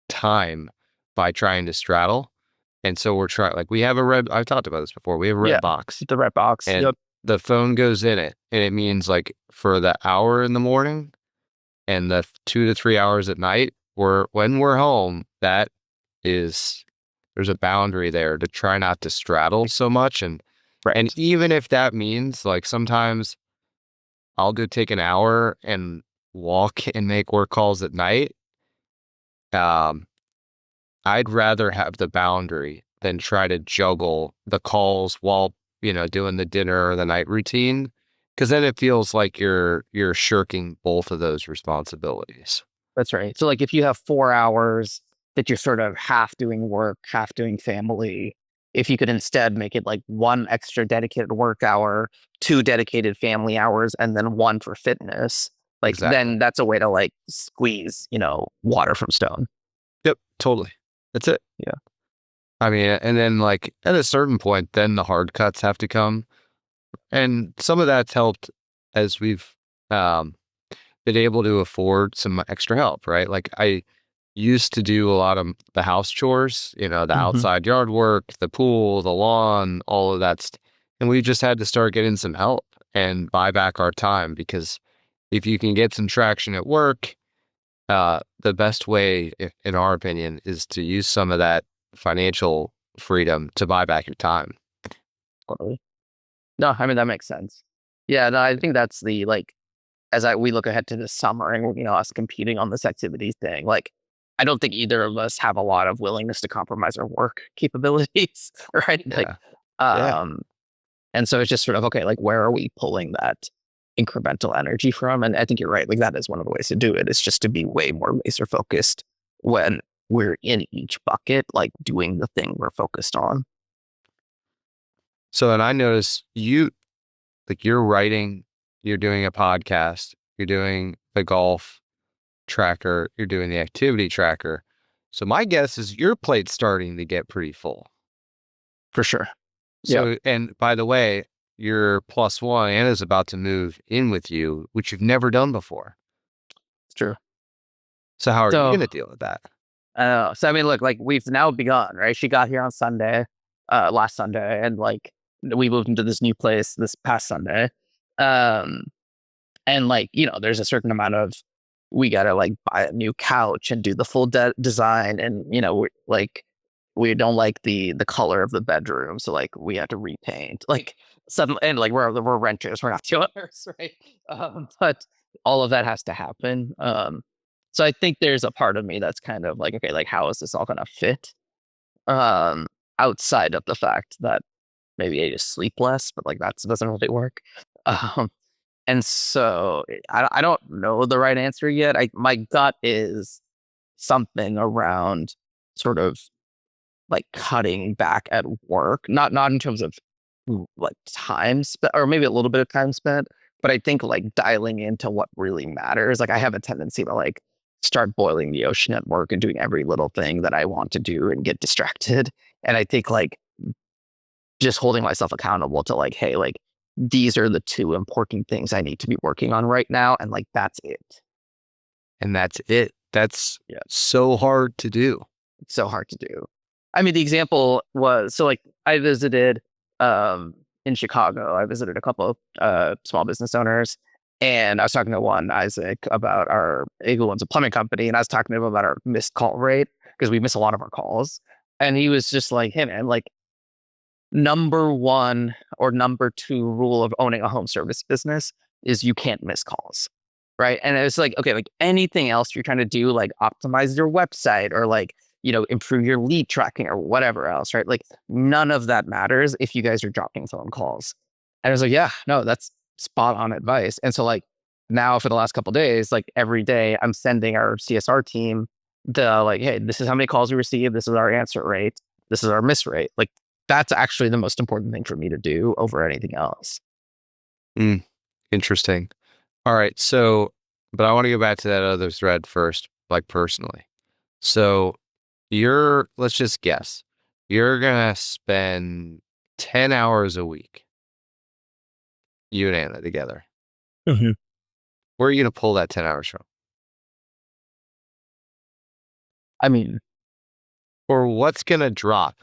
time by trying to straddle. And so we're trying, like, we have I've talked about this before. We have a Yeah. red box, The red box. and Yep. the phone goes in it. And it means, like, for the hour in the morning and the 2 to 3 hours at night, when we're home, there's a boundary there to try not to straddle so much. And even if that means like sometimes I'll go take an hour and walk and make work calls at night, I'd rather have the boundary than try to juggle the calls while, doing the dinner or the night routine. Because then it feels like you're shirking both of those responsibilities. That's right. So like if you have 4 hours that you're sort of half doing work, half doing family, if you could instead make it like 1 extra dedicated work hour, 2 dedicated family hours, and then 1 for fitness, like then that's a way to like squeeze, water from stone. Yep, totally. That's it. Yeah. I mean, and then like at a certain point, then the hard cuts have to come. And some of that's helped as we've been able to afford some extra help, right? Like I used to do a lot of the house chores, the outside yard work, the pool, the lawn, all of that. And we just had to start getting some help and buy back our time, because if you can get some traction at work, the best way, in our opinion, is to use some of that financial freedom to buy back your time. Totally. No, I mean, that makes sense. Yeah, no, I think that's the, like, we look ahead to this summer and, us competing on this activity thing, like, I don't think either of us have a lot of willingness to compromise our work capabilities, right? Yeah. Like, and so it's just sort of, okay, like, where are we pulling that incremental energy from? And I think you're right. Like, that is one of the ways to do it. It's just to be way more laser focused when we're in each bucket, like doing the thing we're focused on. So, and I notice you're writing, you're doing a podcast, you're doing the golf tracker, you're doing the activity tracker. So my guess is your plate's starting to get pretty full. For sure. So, and by the way, your +1, Anna's about to move in with you, which you've never done before. It's true. So how are you going to deal with that? So, I mean, look, like we've now begun, right? She got here on Sunday, last Sunday, and like we moved into this new place this past Sunday. And like, there's a certain amount of, we got to like buy a new couch and do the full design. And, we don't like the color of the bedroom. So like we have to repaint, like suddenly, and like we're renters, we're not the owners, right? But all of that has to happen. So I think there's a part of me that's kind of like, okay, like how is this all going to fit? Outside of the fact that maybe I just sleep less, but like that doesn't really work. And so I don't know the right answer yet. My gut is something around sort of like cutting back at work, not in terms of like time spent, or maybe a little bit of time spent, but I think like dialing into what really matters. Like I have a tendency to like start boiling the ocean at work and doing every little thing that I want to do and get distracted. And I think like just holding myself accountable to like, hey, like these are the 2 important things I need to be working on right now. And like, that's it. And that's it. That's so hard to do. It's so hard to do. I mean, the example was, so like I visited in Chicago, I visited a couple of small business owners, and I was talking to one, Isaac, about who owns a plumbing company, and I was talking to him about our missed call rate, because we miss a lot of our calls. And he was just like, hey man, like number 1 or number 2 rule of owning a home service business is you can't miss calls. Right. And it's like, okay, like anything else you're trying to do, like optimize your website or like, improve your lead tracking or whatever else, right? Like none of that matters if you guys are dropping phone calls. And I was like, yeah, no, that's spot on advice. And so like now for the last couple of days, like every day I'm sending our CSR team the like, hey, this is how many calls we receive. This is our answer rate. This is our miss rate. Like that's actually the most important thing for me to do over anything else. Interesting. All right. So, but I want to go back to that other thread first, like personally. So let's just guess, you're going to spend 10 hours a week, you and Anna together. Mm-hmm. Where are you going to pull that 10 hours from? I mean, or what's going to drop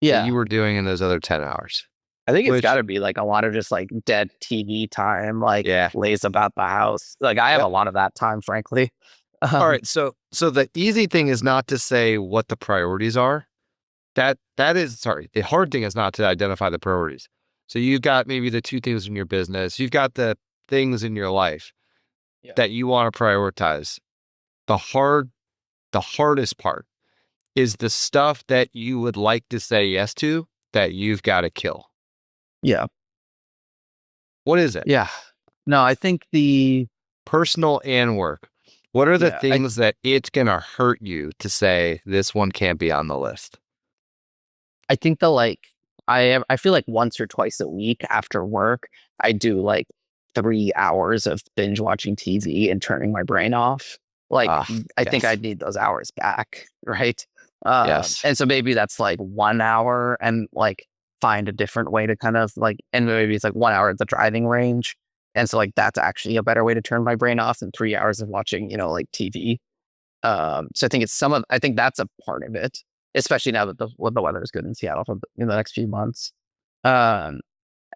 that you were doing in those other 10 hours? I think it's got to be like a lot of just like dead TV time, like lays about the house. Like I have a lot of that time, frankly. All right. So So the easy thing is not to say what the priorities are. The hard thing is not to identify the priorities. So you've got maybe the two things in your business, you've got the things in your life that you want to prioritize. The hardest part is the stuff that you would like to say yes to that you've got to kill. Yeah. What is it? Yeah. No, I think the personal and work. What are the things that it's going to hurt you to say this one can't be on the list? I think I feel like once or twice a week after work, I do like 3 hours of binge watching TV and turning my brain off. I think I'd need those hours back, right? Yes. And so maybe that's like 1 hour and like find a different way to kind of like, and maybe it's like 1 hour at the driving range. And so like that's actually a better way to turn my brain off than 3 hours of watching, like TV. So I think I think that's a part of it, especially now that the weather is good in Seattle in the next few months. And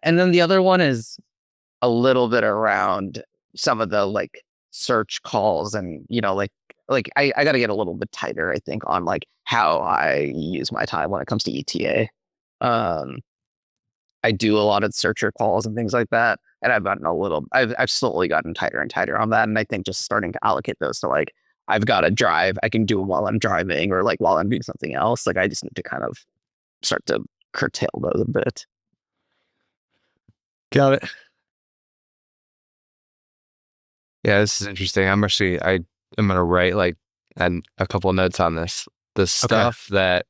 then the other one is a little bit around some of the like search calls and, I got to get a little bit tighter, I think, on like how I use my time when it comes to ETA. I do a lot of searcher calls and things like that. And I've slowly gotten tighter and tighter on that. And I think just starting to allocate those to like, I've got to drive, I can do it while I'm driving or like while I'm doing something else. Like I just need to kind of start to curtail those a bit. Got it. Yeah, this is interesting. I'm going to write like a couple of notes on this. The stuff that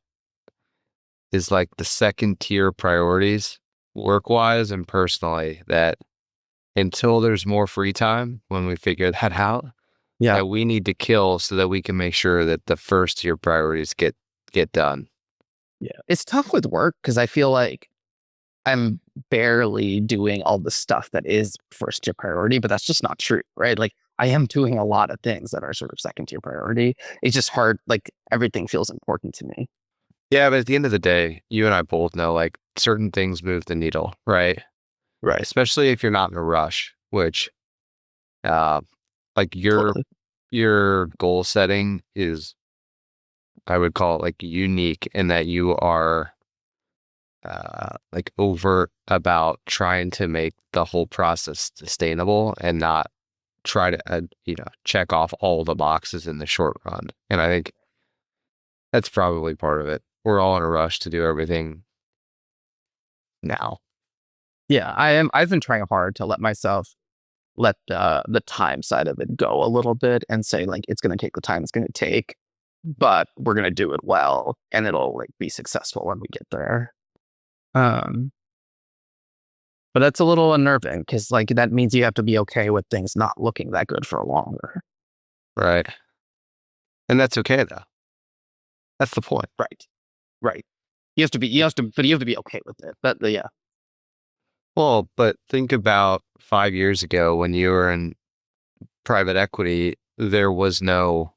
is like the second tier priorities, work-wise and personally, that until there's more free time when we figure that out, that we need to kill so that we can make sure that the first tier priorities get done. Yeah. It's tough with work because I feel like I'm barely doing all the stuff that is first tier priority, but that's just not true, right? Like I am doing a lot of things that are sort of second tier priority. It's just hard. Like everything feels important to me. Yeah, but at the end of the day, you and I both know like certain things move the needle, right? Right. Especially if you're not in a rush, which like your goal setting is, I would call it like unique in that you are like overt about trying to make the whole process sustainable and not try to check off all the boxes in the short run. And I think that's probably part of it. We're all in a rush to do everything now. Yeah, I've been trying hard to let myself let the time side of it go a little bit and say like it's going to take the time it's going to take, but we're going to do it well and it'll like be successful when we get there. But that's a little unnerving because like that means you have to be okay with things not looking that good for longer. Right. And that's okay though. That's the point. Right. But you have to be okay with it. But yeah. Well, but think about 5 years ago when you were in private equity, there was no,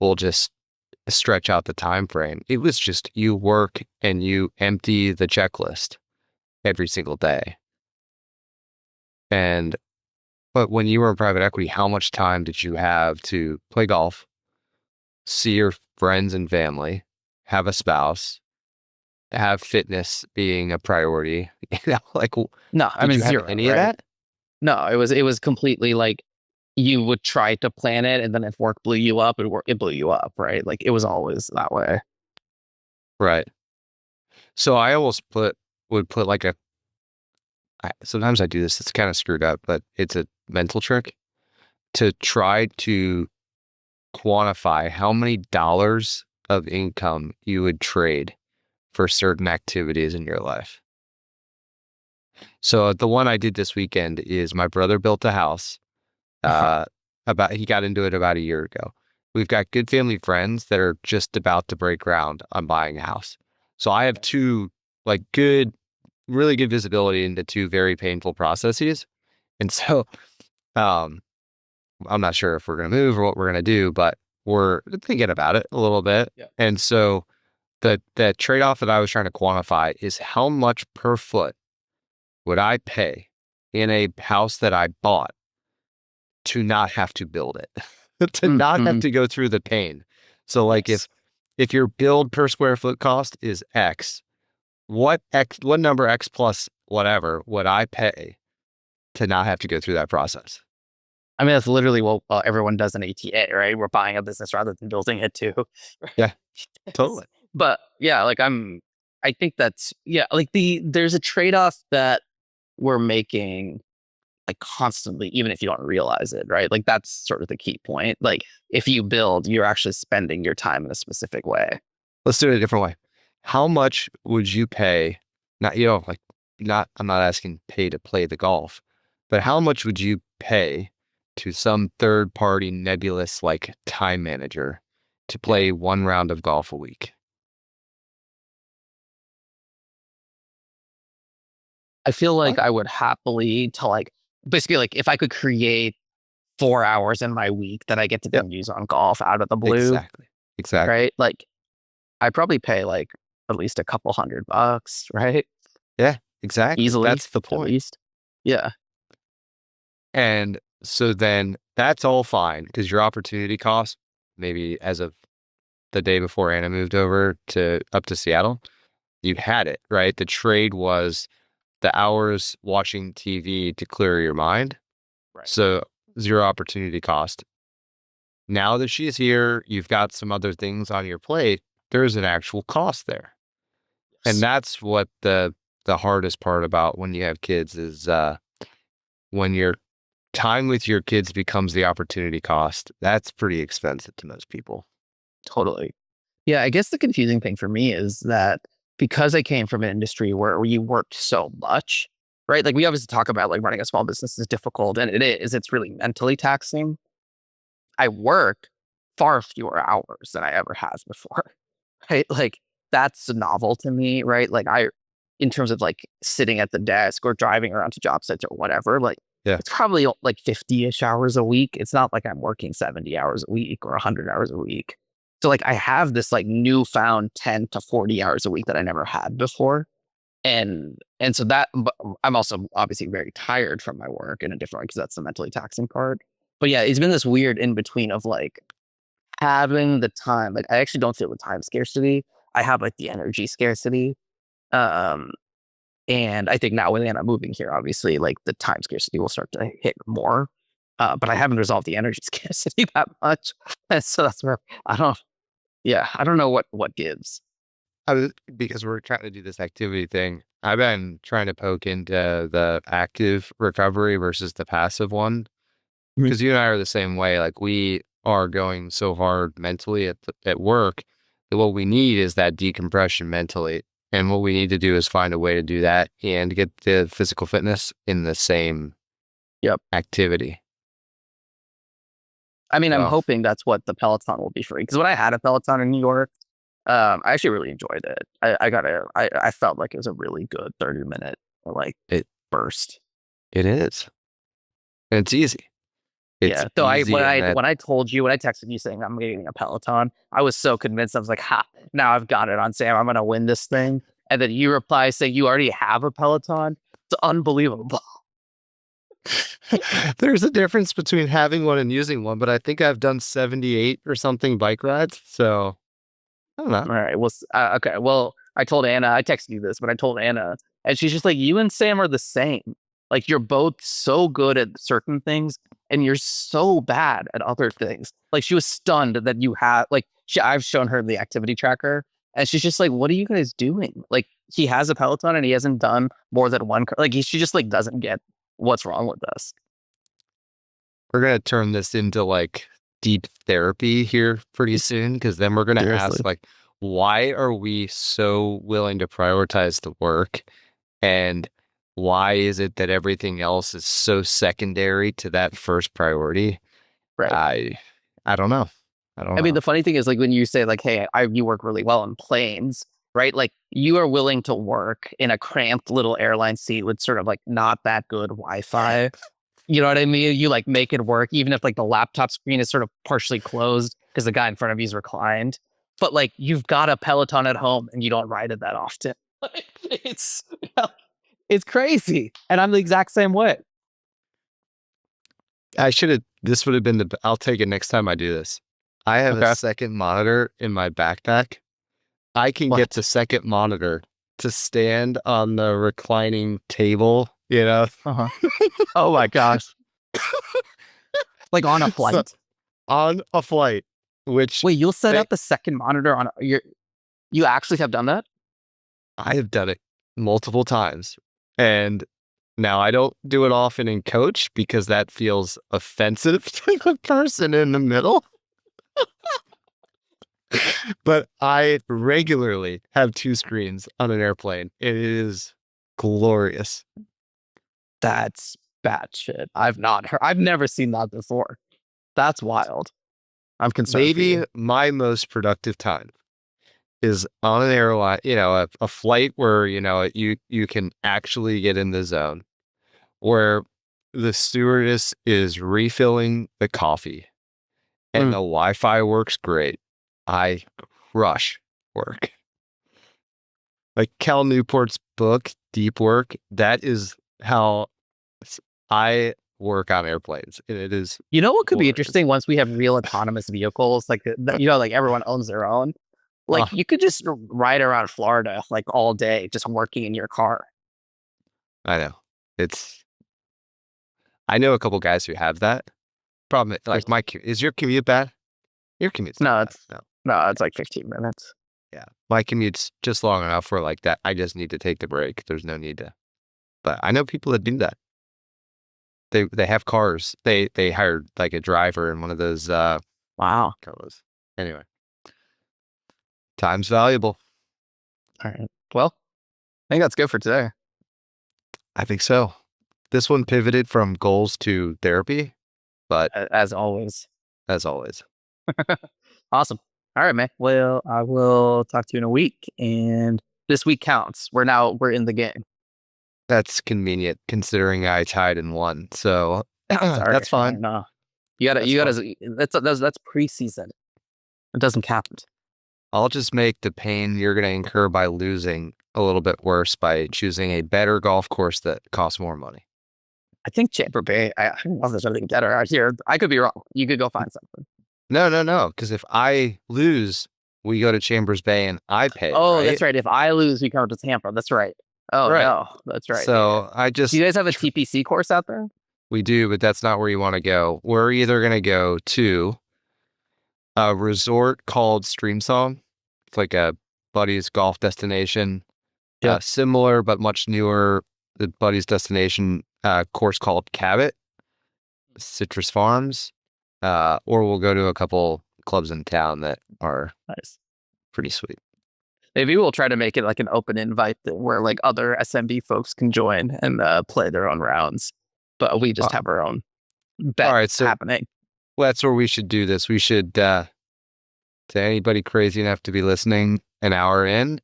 we'll just stretch out the time frame. It was just you work and you empty the checklist every single day. But when you were in private equity, how much time did you have to play golf, see your friends and family, have a spouse, have fitness being a priority? Like, no, I mean, zero, any of that? No, it was completely like you would try to plan it, and then if work blew you up, it blew you up, right? Like it was always that way. Right. So I almost would put like sometimes I do this, it's kind of screwed up, but it's a mental trick to try to quantify how many dollars of income you would trade for certain activities in your life. So the one I did this weekend is my brother built a house. He got into it about a year ago. We've got good family friends that are just about to break ground on buying a house. So I have two like really good visibility into two very painful processes. And so I'm not sure if we're going to move or what we're going to do, but we're thinking about it a little bit. Yeah. And so the trade-off that I was trying to quantify is how much per foot would I pay in a house that I bought to not have to build it? to not have to go through the pain. So like Yes. if your build per square foot cost is X, what number X plus whatever would I pay to not have to go through that process? I mean, that's literally what everyone does in ATA, right? We're buying a business rather than building it too. Yeah, totally. But yeah, like I think that's, yeah, like there's a trade-off that we're making like constantly, even if you don't realize it, right? Like that's sort of the key point. Like if you build, you're actually spending your time in a specific way. Let's do it a different way. How much would you pay? Not, I'm not asking pay to play the golf, but how much would you pay to some third party nebulous like time manager to play one round of golf a week? I feel like I would happily to like, basically like if I could create 4 hours in my week that I get to then use on golf out of the blue. Exactly. Right? Like I'd probably pay like at least a couple $100, right? Yeah, exactly. Easily. That's the point. At least. Yeah. And so then that's all fine because your opportunity cost, maybe as of the day before Anna moved over up to Seattle, you had it, right? The trade was the hours watching TV to clear your mind. Right. So 0 opportunity cost. Now that she's here, you've got some other things on your plate. There's an actual cost there. Yes. And that's what the hardest part about when you have kids is when your time with your kids becomes the opportunity cost. That's pretty expensive to most people. Totally. Yeah, I guess the confusing thing for me is that because I came from an industry where you worked so much, right? Like we obviously talk about like running a small business is difficult, and it is. It's really mentally taxing. I work far fewer hours than I ever have before, right? Like that's novel to me, right? Like in terms of like sitting at the desk or driving around to job sites or whatever, like it's probably like 50-ish hours a week. It's not like I'm working 70 hours a week or 100 hours a week. So like I have this like newfound 10 to 40 hours a week that I never had before. And so that, but I'm also obviously very tired from my work in a different way because that's the mentally taxing part. But yeah, it's been this weird in between of like having the time. Like I actually don't feel the time scarcity. I have like the energy scarcity. Um, and I think now with Anna moving here, obviously like the time scarcity will start to hit more. But I haven't resolved the energy scarcity that much. And so that's where I don't know what gives. Because we're trying to do this activity thing, I've been trying to poke into the active recovery versus the passive one. Because you and I are the same way. Like we are going so hard mentally at work that what we need is that decompression mentally. And what we need to do is find a way to do that and get the physical fitness in the same activity. I mean, I'm hoping that's what the Peloton will be for me. Because when I had a Peloton in New York, I actually really enjoyed it. I felt like it was a really good 30-minute like burst. It is. And it's easy. Yeah. So when I told you, when I texted you saying I'm getting a Peloton, I was so convinced. I was like, ha, now I've got it on Sam. I'm gonna win this thing. And then you reply saying you already have a Peloton. It's unbelievable. There's a difference between having one and using one, but I think I've done 78 or something bike rides. So I don't know. All right. Well, okay. Well, I told Anna, I texted you this, but I told Anna, and she's just like, you and Sam are the same. Like, you're both so good at certain things, and you're so bad at other things. Like, she was stunned that you have, like, I've shown her the activity tracker, and she's just like, what are you guys doing? Like, he has a Peloton, and he hasn't done more than one. Like, she just, like, doesn't get what's wrong with us. We're going to turn this into, like, deep therapy here pretty soon, because then we're going to ask, like, why are we so willing to prioritize the work? And why is it that everything else is so secondary to that first priority? Right. I don't know. I mean, the funny thing is, like, when you say, like, hey, you work really well in planes, right? Like, you are willing to work in a cramped little airline seat with sort of, like, not that good Wi-Fi. You know what I mean? You, like, make it work, even if, like, the laptop screen is sort of partially closed because the guy in front of you is reclined. But, like, you've got a Peloton at home and you don't ride it that often. It's crazy. And I'm the exact same way. I should have This would have been I'll take it next time I do this. I have a second monitor in my backpack. I can get the second monitor to stand on the reclining table, you know? Oh my gosh. Like on a flight? So, on a flight, which... Wait, you'll set up the second monitor on you actually have done that? I have done it multiple times. And now I don't do it often in coach because that feels offensive to the person in the middle. But I regularly have 2 screens on an airplane. It is glorious. That's batshit. I've never seen that before. That's wild. I'm concerned. Maybe my most productive time is on an airline, a flight where, you can actually get in the zone, where the stewardess is refilling the coffee and the Wi-Fi works great. I crush work. Like Cal Newport's book, Deep Work, that is how I work on airplanes. And it is... You know what could be interesting once we have real autonomous vehicles, like, like everyone owns their own. Like you could just ride around Florida like all day, just working in your car. I know. I know a couple guys who have that. Problem, like is your commute bad? Your commute's no, it's like 15 minutes. Yeah, my commute's just long enough where like that I just need to take the break. There's no need to. But I know people that do that. They have cars. They hired like a driver in one of those wow cars. Anyway, time's valuable. All right. Well, I think that's good for today. I think so. This one pivoted from goals to therapy, but as always. Awesome. All right, man. Well, I will talk to you in a week, and this week counts. We're in the game. That's convenient considering I tied and won. So that's fine. No, that's preseason. It doesn't count. I'll just make the pain you're going to incur by losing a little bit worse by choosing a better golf course that costs more money. I think Chamber Bay. I don't know if there's something better out here. I could be wrong. You could go find something. No. Because if I lose, we go to Chambers Bay and I pay. Oh, right? That's right. If I lose, we come to Tampa. That's right. Oh, right. No, that's right. So do you guys have a TPC course out there? We do, but that's not where you want to go. We're either going to go to a resort called Streamsong. It's like a buddy's golf destination. Yeah. Similar, but much newer, the buddy's destination course called Cabot, Citrus Farms. Or we'll go to a couple clubs in town that are pretty sweet. Maybe we'll try to make it like an open invite where like other SMB folks can join and play their own rounds, but we just have our own bet happening. Well, that's where we should do this. We should, to anybody crazy enough to be listening an hour in,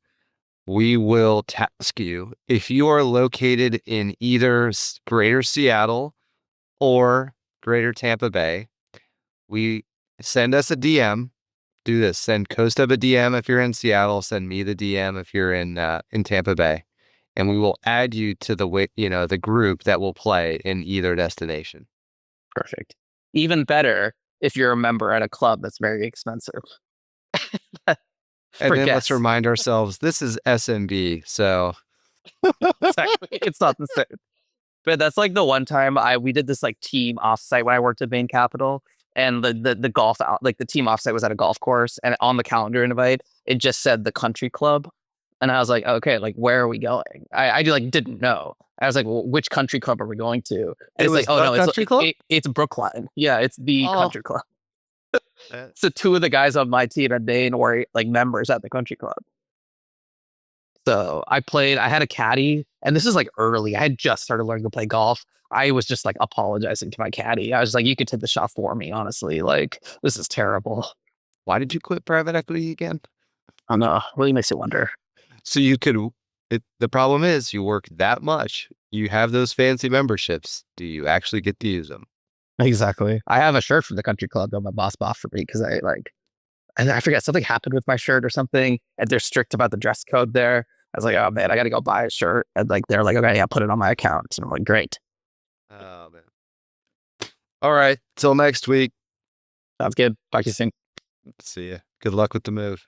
we will task you, if you are located in either Greater Seattle or Greater Tampa Bay, we send us a DM. Do this. Send Kaustubh a DM if you're in Seattle. Send me the DM if you're in Tampa Bay, and we will add you to the group that will play in either destination. Perfect. Even better if you're a member at a club that's very expensive. And then let's remind ourselves this is SMB, so exactly. It's not the same. But that's like the one time we did this like team offsite when I worked at Bain Capital. And the golf out, like the team offsite was at a golf course, and on the calendar invite, it just said the country club. And I was like, okay, like where are we going? I didn't know. I was like, well, which country club are we going to? And it's like, oh no, it's Brookline. Yeah, it's the country club. So 2 of the guys on my team at Bain were like members at the country club. So I had a caddy, and this is like early. I had just started learning to play golf. I was just like apologizing to my caddy. I was like, you could take the shot for me, honestly. Like, this is terrible. Why did you quit private equity again? I don't know. Really makes you wonder. So the problem is you work that much. You have those fancy memberships. Do you actually get to use them? Exactly. I have a shirt from the country club that my boss bought for me because and I forget, something happened with my shirt or something, and they're strict about the dress code there. I was like, oh man, I got to go buy a shirt. And like, they're like, okay, yeah, put it on my account. And I'm like, great. Oh man. All right. Till next week. Sounds good. Talk to you soon. See ya. Good luck with the move.